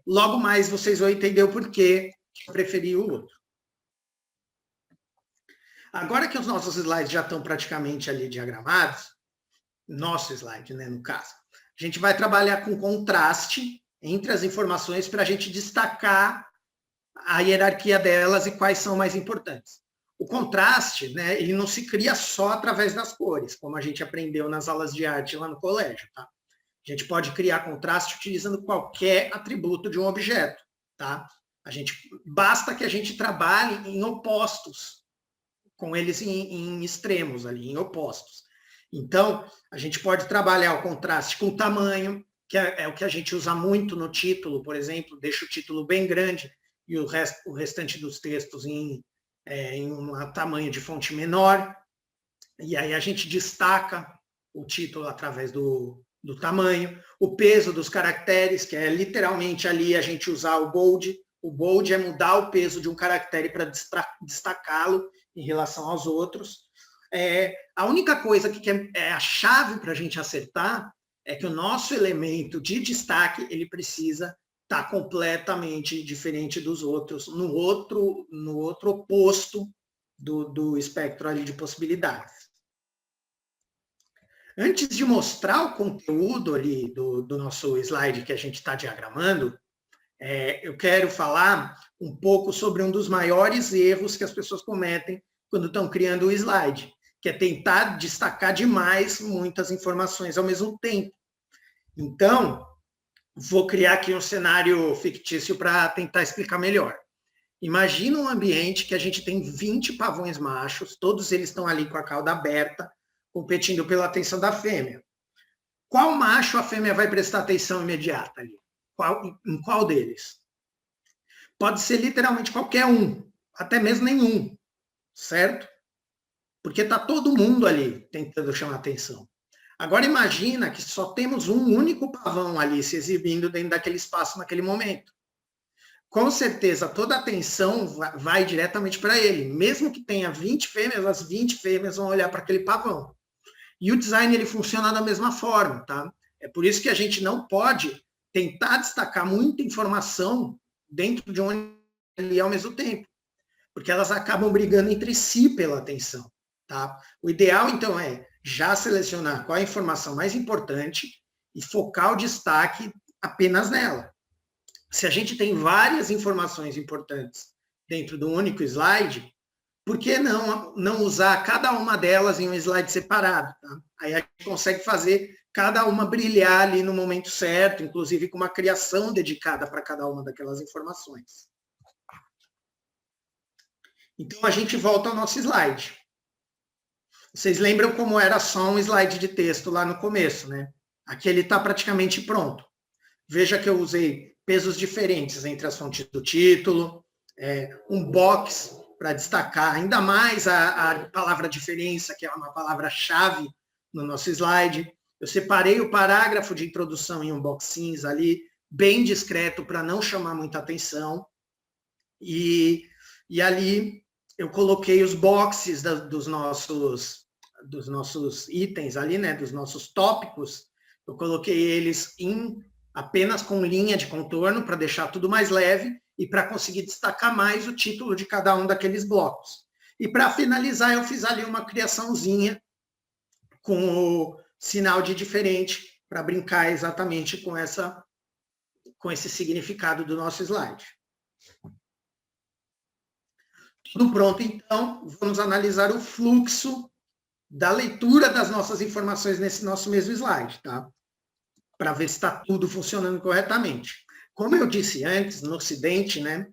[SPEAKER 1] Logo mais vocês vão entender o porquê que eu preferi o outro. Agora que os nossos slides já estão praticamente ali diagramados, nosso slide, né, no caso, a gente vai trabalhar com contraste entre as informações para a gente destacar a hierarquia delas e quais são mais importantes. O contraste, né, ele não se cria só através das cores, como a gente aprendeu nas aulas de arte lá no colégio, tá? A gente pode criar contraste utilizando qualquer atributo de um objeto, tá? Basta que a gente trabalhe em opostos, com eles em extremos ali, em opostos. Então, a gente pode trabalhar o contraste com tamanho, que é o que a gente usa muito no título, por exemplo, deixa o título bem grande e o restante dos textos em um tamanho de fonte menor, e aí a gente destaca o título através do tamanho, o peso dos caracteres, que é literalmente ali a gente usar o bold. O bold é mudar o peso de um caractere para destacá-lo em relação aos outros. A única coisa que é a chave para a gente acertar é que o nosso elemento de destaque ele precisa estar completamente diferente dos outros, no outro oposto do espectro ali de possibilidades. Antes de mostrar o conteúdo ali do nosso slide que a gente está diagramando, eu quero falar um pouco sobre um dos maiores erros que as pessoas cometem quando estão criando o slide, que é tentar destacar demais muitas informações ao mesmo tempo. Então, vou criar aqui um cenário fictício para tentar explicar melhor. Imagina um ambiente que a gente tem 20 pavões machos, todos eles estão ali com a cauda aberta, competindo pela atenção da fêmea. Qual macho a fêmea vai prestar atenção imediata ali? Em qual deles? Pode ser literalmente qualquer um, até mesmo nenhum, certo? Porque está todo mundo ali tentando chamar atenção. Agora imagina que só temos um único pavão ali se exibindo dentro daquele espaço naquele momento. Com certeza, toda a atenção vai diretamente para ele. Mesmo que tenha 20 fêmeas, as 20 fêmeas vão olhar para aquele pavão. E o design ele funciona da mesma forma, tá? É por isso que a gente não pode tentar destacar muita informação dentro de um ali ao mesmo tempo, porque elas acabam brigando entre si pela atenção, tá? O ideal, então, é já selecionar qual é a informação mais importante e focar o destaque apenas nela. Se a gente tem várias informações importantes dentro do único slide, por que não usar cada uma delas em um slide separado? Tá? Aí a gente consegue fazer cada uma brilhar ali no momento certo, inclusive com uma criação dedicada para cada uma daquelas informações. Então, a gente volta ao nosso slide. Vocês lembram como era só um slide de texto lá no começo, né? Aqui ele está praticamente pronto. Veja que eu usei pesos diferentes entre as fontes do título, um box para destacar ainda mais a palavra diferença, que é uma palavra-chave no nosso slide. Eu separei o parágrafo de introdução em um box cinza ali, bem discreto, para não chamar muita atenção. E ali eu coloquei os boxes dos nossos itens ali, né, dos nossos tópicos. Eu coloquei eles apenas com linha de contorno para deixar tudo mais leve e para conseguir destacar mais o título de cada um daqueles blocos. E para finalizar, eu fiz ali uma criaçãozinha com o sinal de diferente para brincar exatamente com esse significado do nosso slide. Tudo pronto, então, vamos analisar o fluxo da leitura das nossas informações nesse nosso mesmo slide, tá? Para ver se está tudo funcionando corretamente. Como eu disse antes, no Ocidente, né,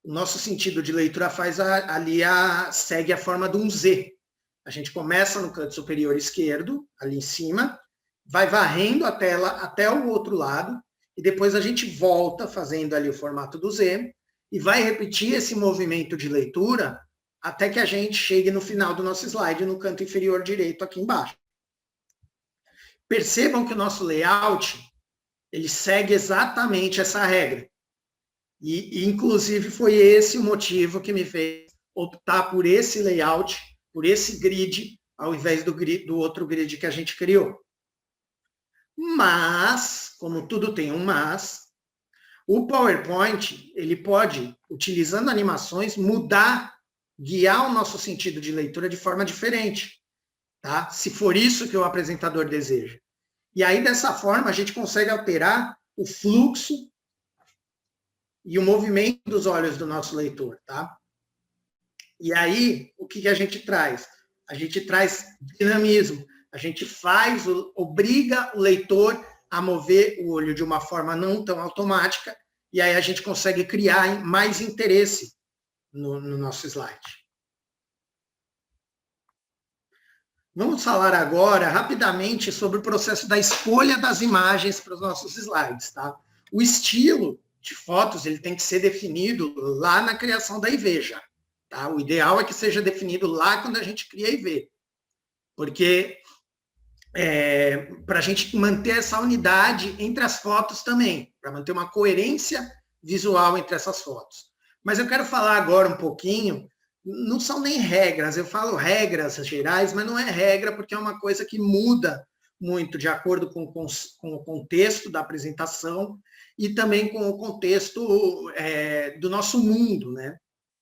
[SPEAKER 1] o nosso sentido de leitura segue a forma de um Z. A gente começa no canto superior esquerdo, ali em cima, vai varrendo a tela até o outro lado, e depois a gente volta fazendo ali o formato do Z, e vai repetir esse movimento de leitura até que a gente chegue no final do nosso slide, no canto inferior direito, aqui embaixo. Percebam que o nosso layout, ele segue exatamente essa regra. E inclusive, foi esse o motivo que me fez optar por esse layout, por esse grid, ao invés do outro grid que a gente criou. Mas, como tudo tem um mas, o PowerPoint, ele pode, utilizando animações, guiar o nosso sentido de leitura de forma diferente, tá? Se for isso que o apresentador deseja. E aí, dessa forma, a gente consegue alterar o fluxo e o movimento dos olhos do nosso leitor, tá? E aí, o que a gente traz? A gente traz dinamismo. A gente obriga o leitor a mover o olho de uma forma não tão automática, e aí a gente consegue criar mais interesse no nosso slide. Vamos falar agora, rapidamente, sobre o processo da escolha das imagens para os nossos slides, tá? O estilo de fotos, ele tem que ser definido lá na criação da IV já, tá? O ideal é que seja definido lá quando a gente cria a IV, porque para a gente manter essa unidade entre as fotos também, para manter uma coerência visual entre essas fotos. Mas eu quero falar agora um pouquinho, não são nem regras, eu falo regras gerais, mas não é regra, porque é uma coisa que muda muito de acordo com o contexto da apresentação e também com o contexto do nosso mundo, né?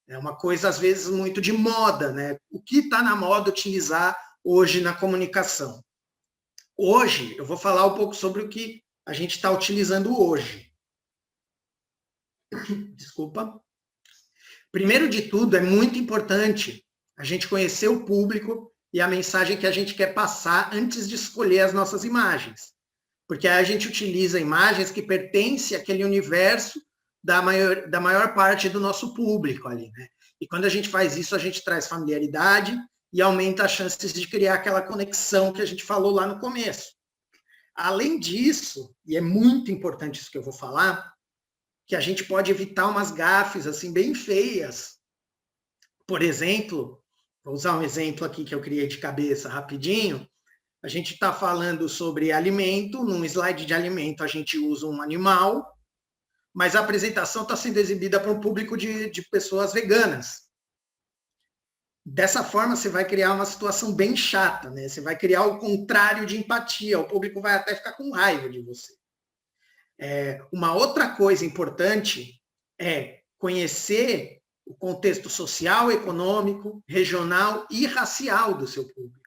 [SPEAKER 1] É uma coisa, às vezes, muito de moda, né? O que está na moda utilizar hoje na comunicação? Hoje, eu vou falar um pouco sobre o que a gente está utilizando hoje. Desculpa. Primeiro de tudo, é muito importante a gente conhecer o público e a mensagem que a gente quer passar antes de escolher as nossas imagens. Porque aí a gente utiliza imagens que pertencem àquele universo da maior parte do nosso público ali, né? E quando a gente faz isso, a gente traz familiaridade e aumenta as chances de criar aquela conexão que a gente falou lá no começo. Além disso, e é muito importante isso que eu vou falar, que a gente pode evitar umas gafes assim bem feias. Por exemplo, vou usar um exemplo aqui que eu criei de cabeça rapidinho. A gente está falando sobre alimento, num slide de alimento a gente usa um animal, mas a apresentação está sendo exibida para um público de pessoas veganas. Dessa forma, você vai criar uma situação bem chata, né? Você vai criar o contrário de empatia, o público vai até ficar com raiva de você. Uma outra coisa importante é conhecer o contexto social, econômico, regional e racial do seu público.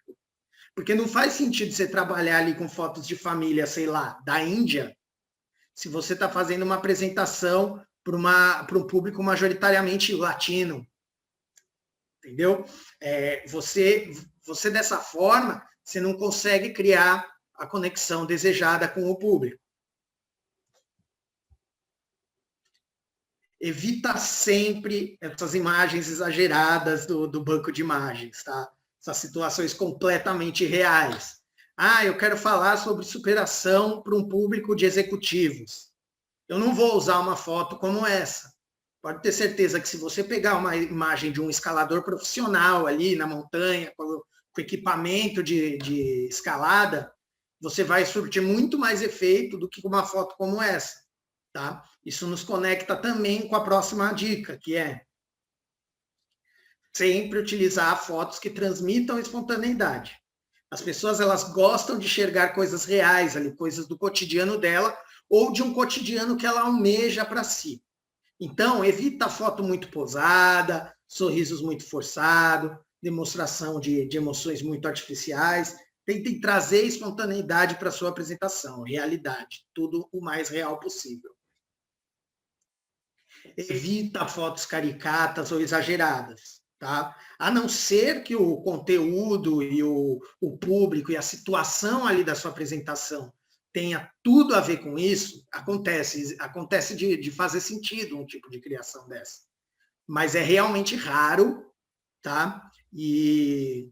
[SPEAKER 1] Porque não faz sentido você trabalhar ali com fotos de família, sei lá, da Índia, se você está fazendo uma apresentação para um público majoritariamente latino. Entendeu? Você, dessa forma, você não consegue criar a conexão desejada com o público. Evita sempre essas imagens exageradas do banco de imagens, tá? Essas situações completamente reais. Eu quero falar sobre superação para um público de executivos. Eu não vou usar uma foto como essa. Pode ter certeza que se você pegar uma imagem de um escalador profissional ali na montanha, com equipamento de escalada, você vai surtir muito mais efeito do que com uma foto como essa. Tá? Isso nos conecta também com a próxima dica, que é sempre utilizar fotos que transmitam espontaneidade. As pessoas, elas gostam de enxergar coisas reais ali, coisas do cotidiano dela ou de um cotidiano que ela almeja para si. Então, evita a foto muito posada, sorrisos muito forçados, demonstração de emoções muito artificiais. Tentem trazer espontaneidade para a sua apresentação, realidade, tudo o mais real possível. Evita fotos caricatas ou exageradas, tá? A não ser que o conteúdo e o público e a situação ali da sua apresentação tenha tudo a ver com isso, acontece de fazer sentido um tipo de criação dessa. Mas é realmente raro, tá? E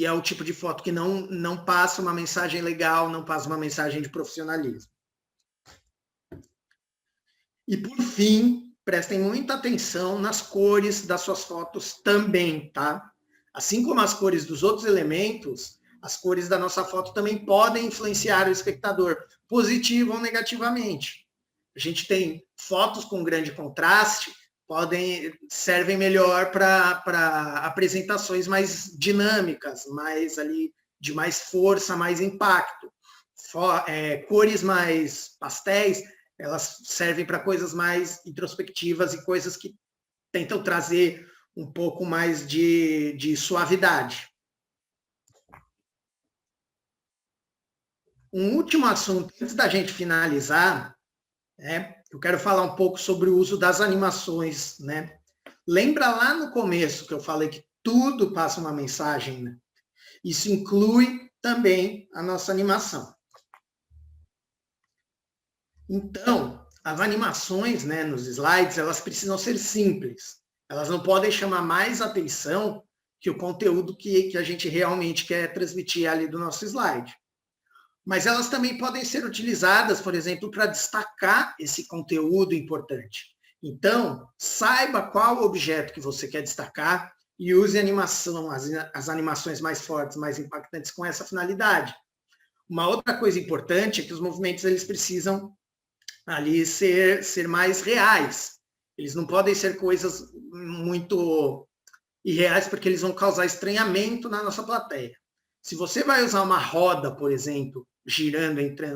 [SPEAKER 1] é o tipo de foto que não passa uma mensagem legal, não passa uma mensagem de profissionalismo. E, por fim, prestem muita atenção nas cores das suas fotos também, tá? Assim como as cores dos outros elementos, as cores da nossa foto também podem influenciar o espectador, positivo ou negativamente. A gente tem fotos com grande contraste, servem melhor para apresentações mais dinâmicas, mais ali de mais força, mais impacto. Cores mais pastéis, elas servem para coisas mais introspectivas e coisas que tentam trazer um pouco mais de suavidade. Um último assunto, antes da gente finalizar, eu quero falar um pouco sobre o uso das animações, né? Lembra lá no começo que eu falei que tudo passa uma mensagem, né? Isso inclui também a nossa animação. Então, as animações, né, nos slides, elas precisam ser simples. Elas não podem chamar mais atenção que o conteúdo que a gente realmente quer transmitir ali do nosso slide. Mas elas também podem ser utilizadas, por exemplo, para destacar esse conteúdo importante. Então, saiba qual o objeto que você quer destacar e use a animação, as animações mais fortes, mais impactantes com essa finalidade. Uma outra coisa importante é que os movimentos eles precisam ali ser mais reais. Eles não podem ser coisas muito irreais, porque eles vão causar estranhamento na nossa plateia. Se você vai usar uma roda, por exemplo,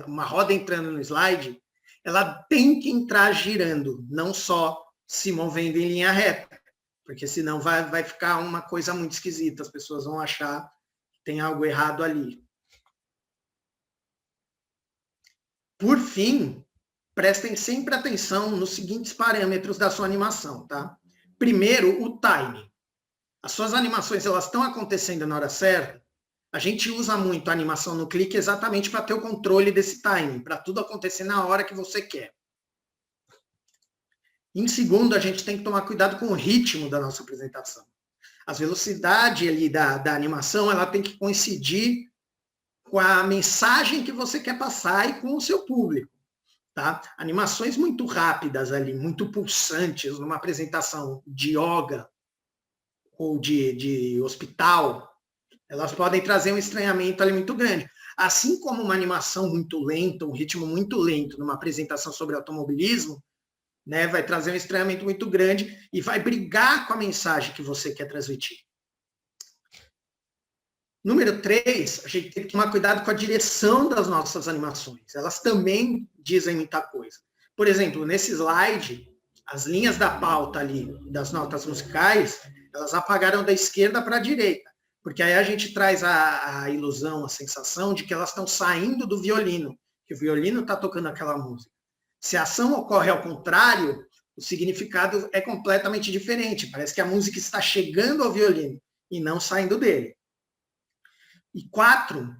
[SPEAKER 1] uma roda entrando no slide, ela tem que entrar girando, não só se movendo em linha reta, porque senão vai ficar uma coisa muito esquisita, as pessoas vão achar que tem algo errado ali. Por fim, prestem sempre atenção nos seguintes parâmetros da sua animação, tá? Primeiro, o timing. As suas animações, elas estão acontecendo na hora certa? A gente usa muito a animação no clique exatamente para ter o controle desse timing, para tudo acontecer na hora que você quer. Em segundo, a gente tem que tomar cuidado com o ritmo da nossa apresentação. A velocidade ali da animação, ela tem que coincidir com a mensagem que você quer passar e com o seu público. Tá? Animações muito rápidas ali, muito pulsantes, numa apresentação de yoga ou de hospital, Elas podem trazer um estranhamento ali muito grande. Assim como uma animação muito lenta, um ritmo muito lento numa apresentação sobre automobilismo, né, vai trazer um estranhamento muito grande e vai brigar com a mensagem que você quer transmitir. Número 3, a gente tem que tomar cuidado com a direção das nossas animações. Elas também dizem muita coisa. Por exemplo, nesse slide, as linhas da pauta ali, das notas musicais, elas apagaram da esquerda para a direita, porque aí a gente traz a ilusão, a sensação de que elas estão saindo do violino, que o violino está tocando aquela música. Se a ação ocorre ao contrário, o significado é completamente diferente. Parece que a música está chegando ao violino e não saindo dele. E 4,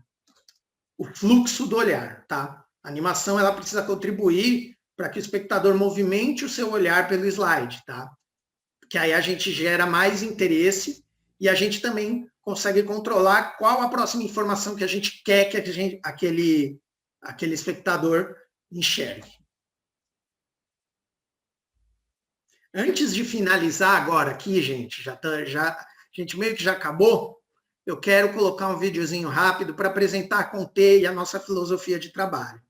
[SPEAKER 1] o fluxo do olhar, tá? A animação ela precisa contribuir para que o espectador movimente o seu olhar pelo slide, tá? Porque aí a gente gera mais interesse e a gente também consegue controlar qual a próxima informação que a gente quer que aquele espectador enxergue. Antes de finalizar agora aqui, gente, a gente meio que já acabou, eu quero colocar um videozinho rápido para apresentar a Conte e a nossa filosofia de trabalho.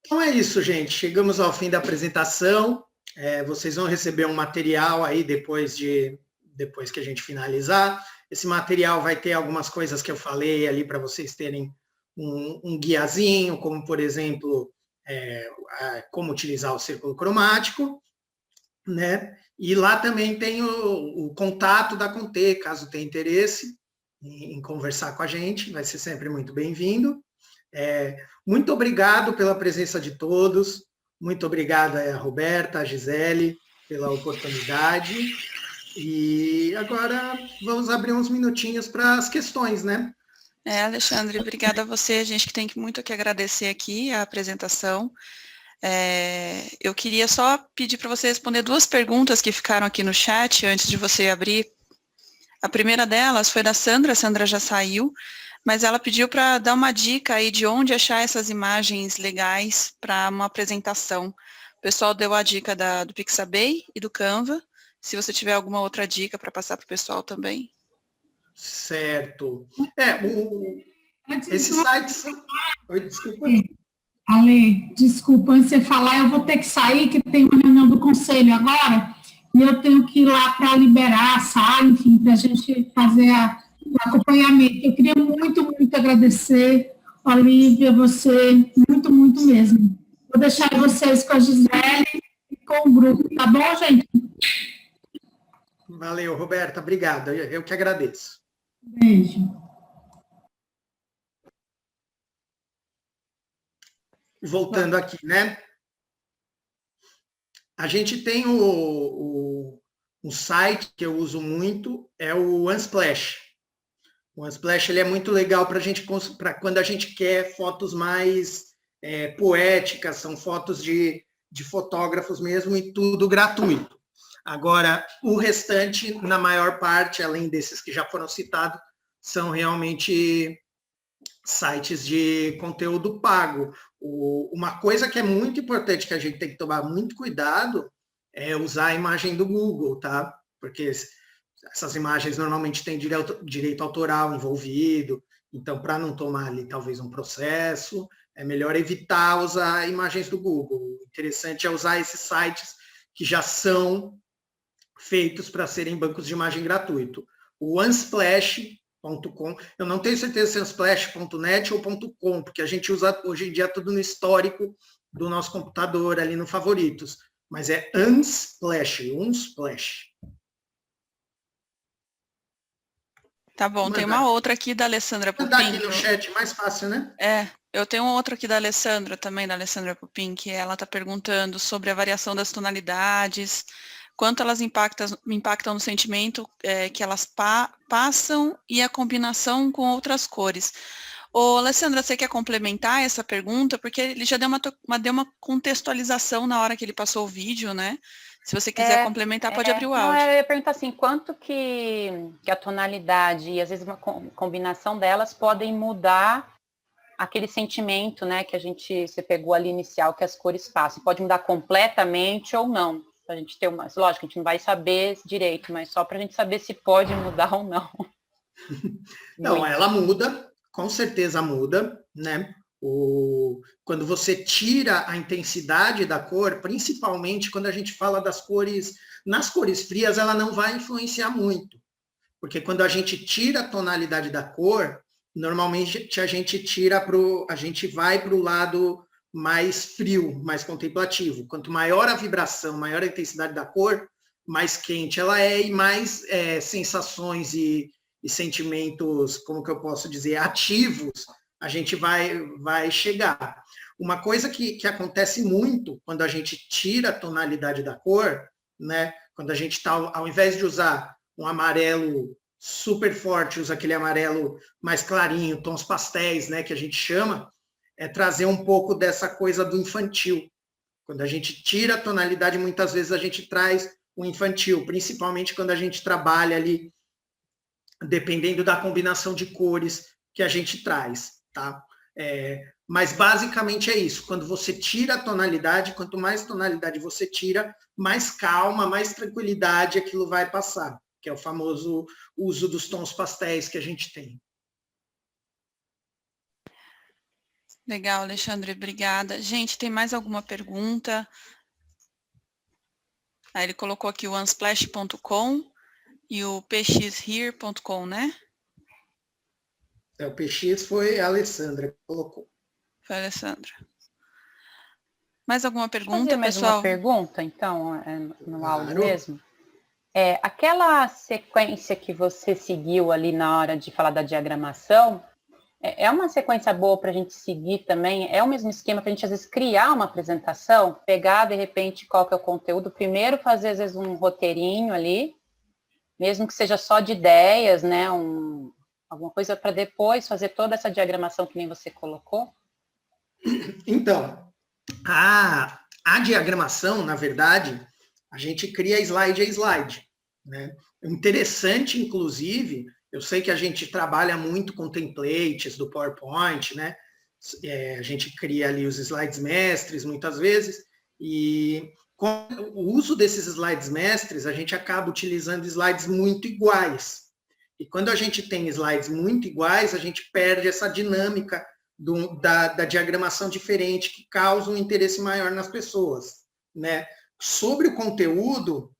[SPEAKER 1] Então é isso, gente. Chegamos ao fim da apresentação. Vocês vão receber um material aí depois que a gente finalizar. Esse material vai ter algumas coisas que eu falei ali para vocês terem um guiazinho, como, por exemplo, como utilizar o círculo cromático, né? E lá também tem o contato da Conte, caso tenha interesse em conversar com a gente, vai ser sempre muito bem-vindo. Muito obrigado pela presença de todos, muito obrigado a Roberta, a Gisele, pela oportunidade, e agora vamos abrir uns minutinhos para as questões, né?
[SPEAKER 2] Alexandre, obrigada a você, a gente tem muito que agradecer aqui a apresentação. Eu queria só pedir para você responder 2 perguntas que ficaram aqui no chat antes de você abrir. A primeira delas foi da Sandra, a Sandra já saiu, mas ela pediu para dar uma dica aí de onde achar essas imagens legais para uma apresentação. O pessoal deu a dica do Pixabay e do Canva. Se você tiver alguma outra dica para passar para o pessoal também.
[SPEAKER 1] Certo. Esses sites... Oi, desculpa.
[SPEAKER 3] Ale, desculpa, antes de você falar, eu vou ter que sair, que tem uma reunião do conselho agora, e eu tenho que ir lá para liberar a sala, enfim, para a gente fazer o acompanhamento. Eu queria muito, muito agradecer, Olívia, você, muito, muito mesmo. Vou deixar vocês com a Gisele e com o grupo, tá bom, gente?
[SPEAKER 1] Valeu, Roberta, obrigado. Eu que agradeço.
[SPEAKER 3] Beijo.
[SPEAKER 1] Voltando aqui, né? A gente tem um site que eu uso muito, é o Unsplash. O Unsplash ele é muito legal para quando a gente quer fotos mais poéticas, são fotos de fotógrafos mesmo e tudo gratuito. Agora, o restante, na maior parte, além desses que já foram citados, são realmente sites de conteúdo pago. Uma coisa que é muito importante, que a gente tem que tomar muito cuidado, é usar a imagem do Google, tá? Porque essas imagens normalmente têm direito autoral envolvido, então, para não tomar ali talvez um processo, é melhor evitar usar imagens do Google. O interessante é usar esses sites que já são feitos para serem bancos de imagem gratuito. O Unsplash.com, eu não tenho certeza se é unsplash.net ou .com, porque a gente usa hoje em dia tudo no histórico do nosso computador, ali no favoritos, mas é Unsplash.
[SPEAKER 2] Tá bom, tem uma outra aqui da Alessandra Pupin. Mandar
[SPEAKER 1] aqui no chat, mais fácil, né?
[SPEAKER 2] Eu tenho outra aqui da Alessandra também, da Alessandra Pupin, que ela está perguntando sobre a variação das tonalidades, quanto elas impactam no sentimento que elas passam e a combinação com outras cores. Ô, Alessandra, você quer complementar essa pergunta? Porque ele já deu uma contextualização na hora que ele passou o vídeo, né? Se você quiser complementar, pode abrir o áudio.
[SPEAKER 4] Eu ia perguntar assim, quanto que a tonalidade e às vezes uma combinação delas podem mudar aquele sentimento, né, que você pegou ali inicial, que as cores passam. Pode mudar completamente ou não. A gente ter lógico, a gente não vai saber direito, mas só para a gente saber se pode mudar ou não.
[SPEAKER 1] Não, ela muda, com certeza muda, né? Quando você tira a intensidade da cor, principalmente quando a gente fala das cores, nas cores frias, ela não vai influenciar muito, porque quando a gente tira a tonalidade da cor, normalmente a gente vai para o lado mais frio, mais contemplativo. Quanto maior a vibração, maior a intensidade da cor, mais quente ela é e mais sensações e sentimentos, como que eu posso dizer, ativos, a gente vai chegar. Uma coisa que acontece muito quando a gente tira a tonalidade da cor, né? Quando a gente está, ao invés de usar um amarelo super forte, usa aquele amarelo mais clarinho, tons pastéis, né? Que a gente chama, é trazer um pouco dessa coisa do infantil. Quando a gente tira a tonalidade, muitas vezes a gente traz o infantil, principalmente quando a gente trabalha ali, dependendo da combinação de cores que a gente traz. Tá? Mas basicamente é isso, quando você tira a tonalidade, quanto mais tonalidade você tira, mais calma, mais tranquilidade aquilo vai passar, que é o famoso uso dos tons pastéis que a gente tem.
[SPEAKER 2] Legal, Alexandre, obrigada. Gente, tem mais alguma pergunta? Ele colocou aqui o unsplash.com e o pxhere.com, né?
[SPEAKER 1] O PX foi a Alessandra que colocou.
[SPEAKER 2] Foi a Alessandra. Mais alguma pergunta,
[SPEAKER 4] mais
[SPEAKER 2] pessoal?
[SPEAKER 4] Uma pergunta, então, no áudio mesmo. Aquela sequência que você seguiu ali na hora de falar da diagramação, é uma sequência boa para a gente seguir também? É o mesmo esquema para a gente, às vezes, criar uma apresentação, pegar, de repente, qual que é o conteúdo, primeiro fazer, às vezes, um roteirinho ali, mesmo que seja só de ideias, né, alguma coisa para depois fazer toda essa diagramação que nem você colocou?
[SPEAKER 1] Então, a diagramação, na verdade, a gente cria slide a slide, né? Interessante, inclusive, eu sei que a gente trabalha muito com templates do PowerPoint, né? A gente cria ali os slides mestres, muitas vezes, e com o uso desses slides mestres, a gente acaba utilizando slides muito iguais. E quando a gente tem slides muito iguais, a gente perde essa dinâmica da diagramação diferente que causa um interesse maior nas pessoas, né? Sobre o conteúdo,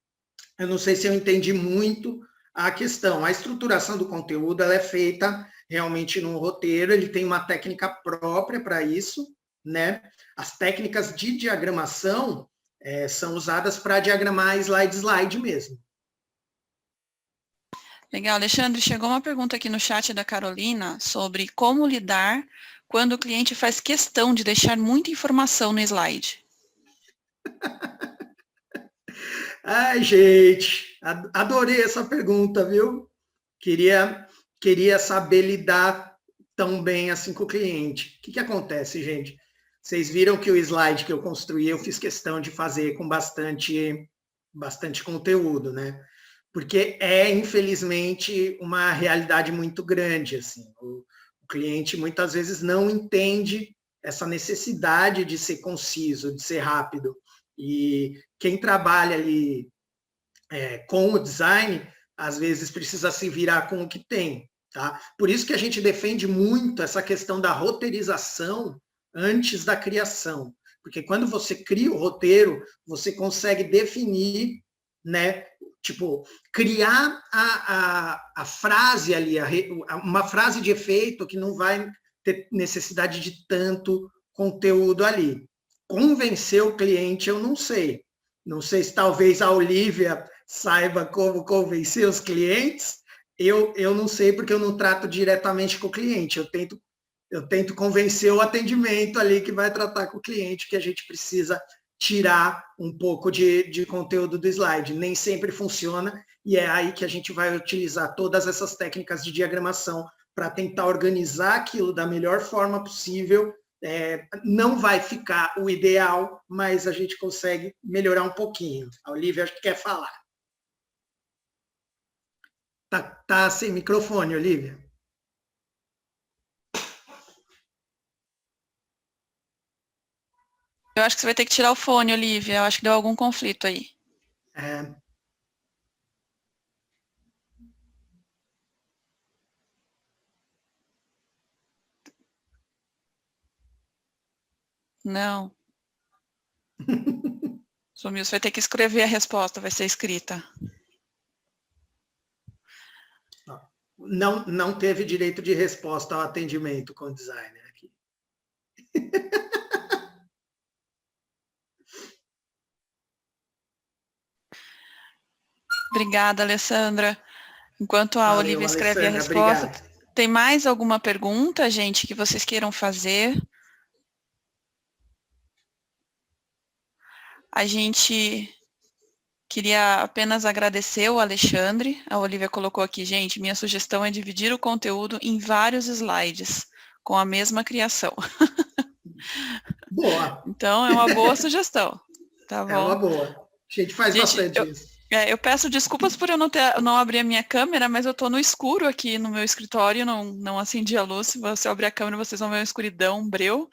[SPEAKER 1] eu não sei se eu entendi muito a questão. A estruturação do conteúdo ela é feita realmente no roteiro, ele tem uma técnica própria para isso, né? As técnicas de diagramação são usadas para diagramar slide mesmo.
[SPEAKER 2] Legal, Alexandre, chegou uma pergunta aqui no chat da Carolina sobre como lidar quando o cliente faz questão de deixar muita informação no slide.
[SPEAKER 1] Ai, gente, adorei essa pergunta, viu? Queria saber lidar tão bem assim com o cliente. O que acontece, gente? Vocês viram que o slide que eu construí, eu fiz questão de fazer com bastante conteúdo, né? Porque infelizmente, uma realidade muito grande, assim. O cliente muitas vezes não entende essa necessidade de ser conciso, de ser rápido. E quem trabalha ali com o design, às vezes precisa se virar com o que tem, tá? Por isso que a gente defende muito essa questão da roteirização antes da criação. Porque quando você cria o roteiro, você consegue definir, né? Tipo, criar a frase ali, uma frase de efeito que não vai ter necessidade de tanto conteúdo ali. Convencer o cliente, eu não sei. Não sei se talvez a Olivia saiba como convencer os clientes. Eu não sei porque eu não trato diretamente com o cliente. Eu tento convencer o atendimento ali que vai tratar com o cliente, que a gente precisa tirar um pouco de conteúdo do slide. Nem sempre funciona, e é aí que a gente vai utilizar todas essas técnicas de diagramação para tentar organizar aquilo da melhor forma possível. Não vai ficar o ideal, mas a gente consegue melhorar um pouquinho. A Olivia acho que quer falar. Tá sem microfone, Olivia.
[SPEAKER 2] Eu acho que você vai ter que tirar o fone, Olivia. Eu acho que deu algum conflito aí. Não. Sumiu. Você vai ter que escrever a resposta, vai ser escrita.
[SPEAKER 1] Não teve direito de resposta ao atendimento com o designer aqui.
[SPEAKER 2] Obrigada, Alessandra. Enquanto a Olivia escreve a resposta,
[SPEAKER 1] obrigado.
[SPEAKER 2] Tem mais alguma pergunta, gente, que vocês queiram fazer? A gente queria apenas agradecer o Alexandre. A Olivia colocou aqui, gente, minha sugestão é dividir o conteúdo em vários slides, com a mesma criação.
[SPEAKER 1] Boa.
[SPEAKER 2] Então, é uma boa sugestão. Tá bom?
[SPEAKER 1] É uma boa. A gente faz bastante isso.
[SPEAKER 2] Eu peço desculpas por eu não abrir a minha câmera, mas eu estou no escuro aqui no meu escritório, não acendi a luz. Se você abrir a câmera, vocês vão ver uma escuridão, um breu.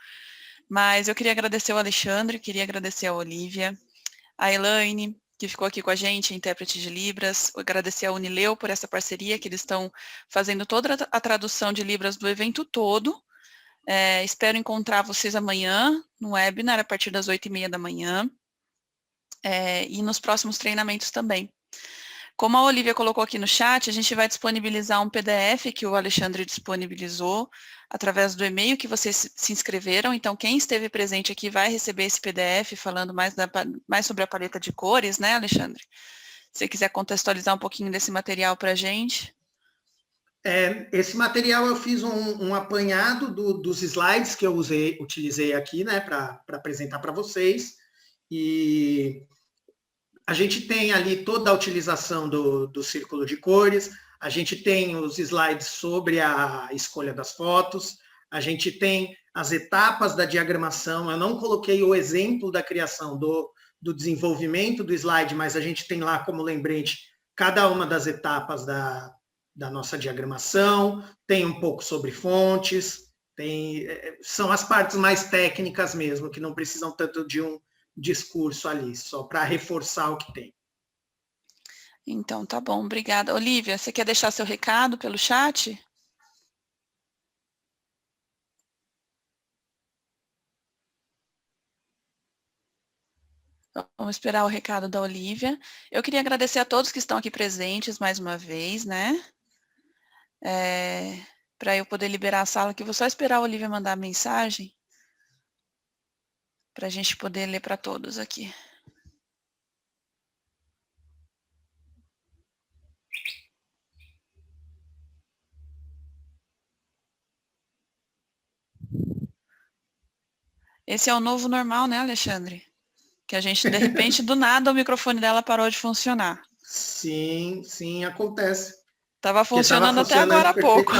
[SPEAKER 2] Mas eu queria agradecer o Alexandre, queria agradecer a Olivia, a Elaine, que ficou aqui com a gente, intérprete de Libras, agradecer a Unileu por essa parceria, que eles estão fazendo toda a tradução de Libras do evento todo. Espero encontrar vocês amanhã no webinar, a partir das 8h30 da manhã. E nos próximos treinamentos também. Como a Olivia colocou aqui no chat, a gente vai disponibilizar um PDF que o Alexandre disponibilizou através do e-mail que vocês se inscreveram. Então, quem esteve presente aqui vai receber esse PDF falando mais sobre a paleta de cores, né, Alexandre? Se você quiser contextualizar um pouquinho desse material para a gente.
[SPEAKER 1] Esse material eu fiz um apanhado dos slides que eu utilizei aqui, né, para apresentar para vocês. E a gente tem ali toda a utilização do círculo de cores, a gente tem os slides sobre a escolha das fotos, a gente tem as etapas da diagramação. Eu não coloquei o exemplo da criação do desenvolvimento do slide, mas a gente tem lá como lembrete cada uma das etapas da nossa diagramação, tem um pouco sobre fontes, são as partes mais técnicas mesmo, que não precisam tanto de um discurso ali, só para reforçar o que tem.
[SPEAKER 2] Então, tá bom, obrigada. Olivia, você quer deixar seu recado pelo chat? Vamos esperar o recado da Olivia. Eu queria agradecer a todos que estão aqui presentes mais uma vez, né? Para eu poder liberar a sala, que eu vou só esperar a Olivia mandar a mensagem para a gente poder ler para todos aqui. Esse é o novo normal, né, Alexandre? Que a gente, de repente, do nada, o microfone dela parou de funcionar.
[SPEAKER 1] Sim, sim, acontece.
[SPEAKER 2] Estava funcionando até agora há pouco.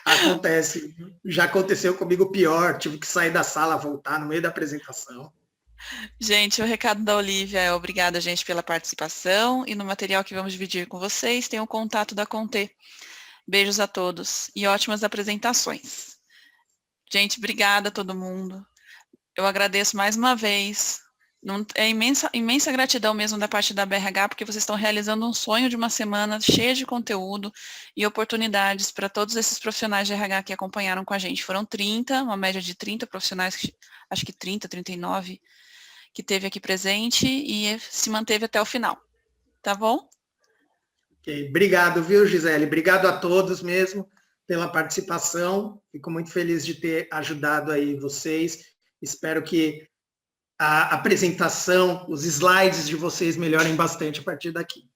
[SPEAKER 1] Acontece. Já aconteceu comigo pior, tive que sair da sala, voltar no meio da apresentação.
[SPEAKER 2] Gente, o recado da Olivia é obrigada, gente, pela participação, e no material que vamos dividir com vocês tem o contato da Conte. Beijos a todos e ótimas apresentações. Gente, obrigada a todo mundo. Eu agradeço mais uma vez. É imensa gratidão mesmo da parte da BRH, porque vocês estão realizando um sonho de uma semana cheia de conteúdo e oportunidades para todos esses profissionais de RH que acompanharam com a gente. Foram 30, uma média de 30 profissionais, acho que 30, 39, que teve aqui presente e se manteve até o final. Tá bom?
[SPEAKER 1] Okay. Obrigado, viu, Gisele? Obrigado a todos mesmo pela participação. Fico muito feliz de ter ajudado aí vocês. Espero que a apresentação, os slides de vocês melhorem bastante a partir daqui.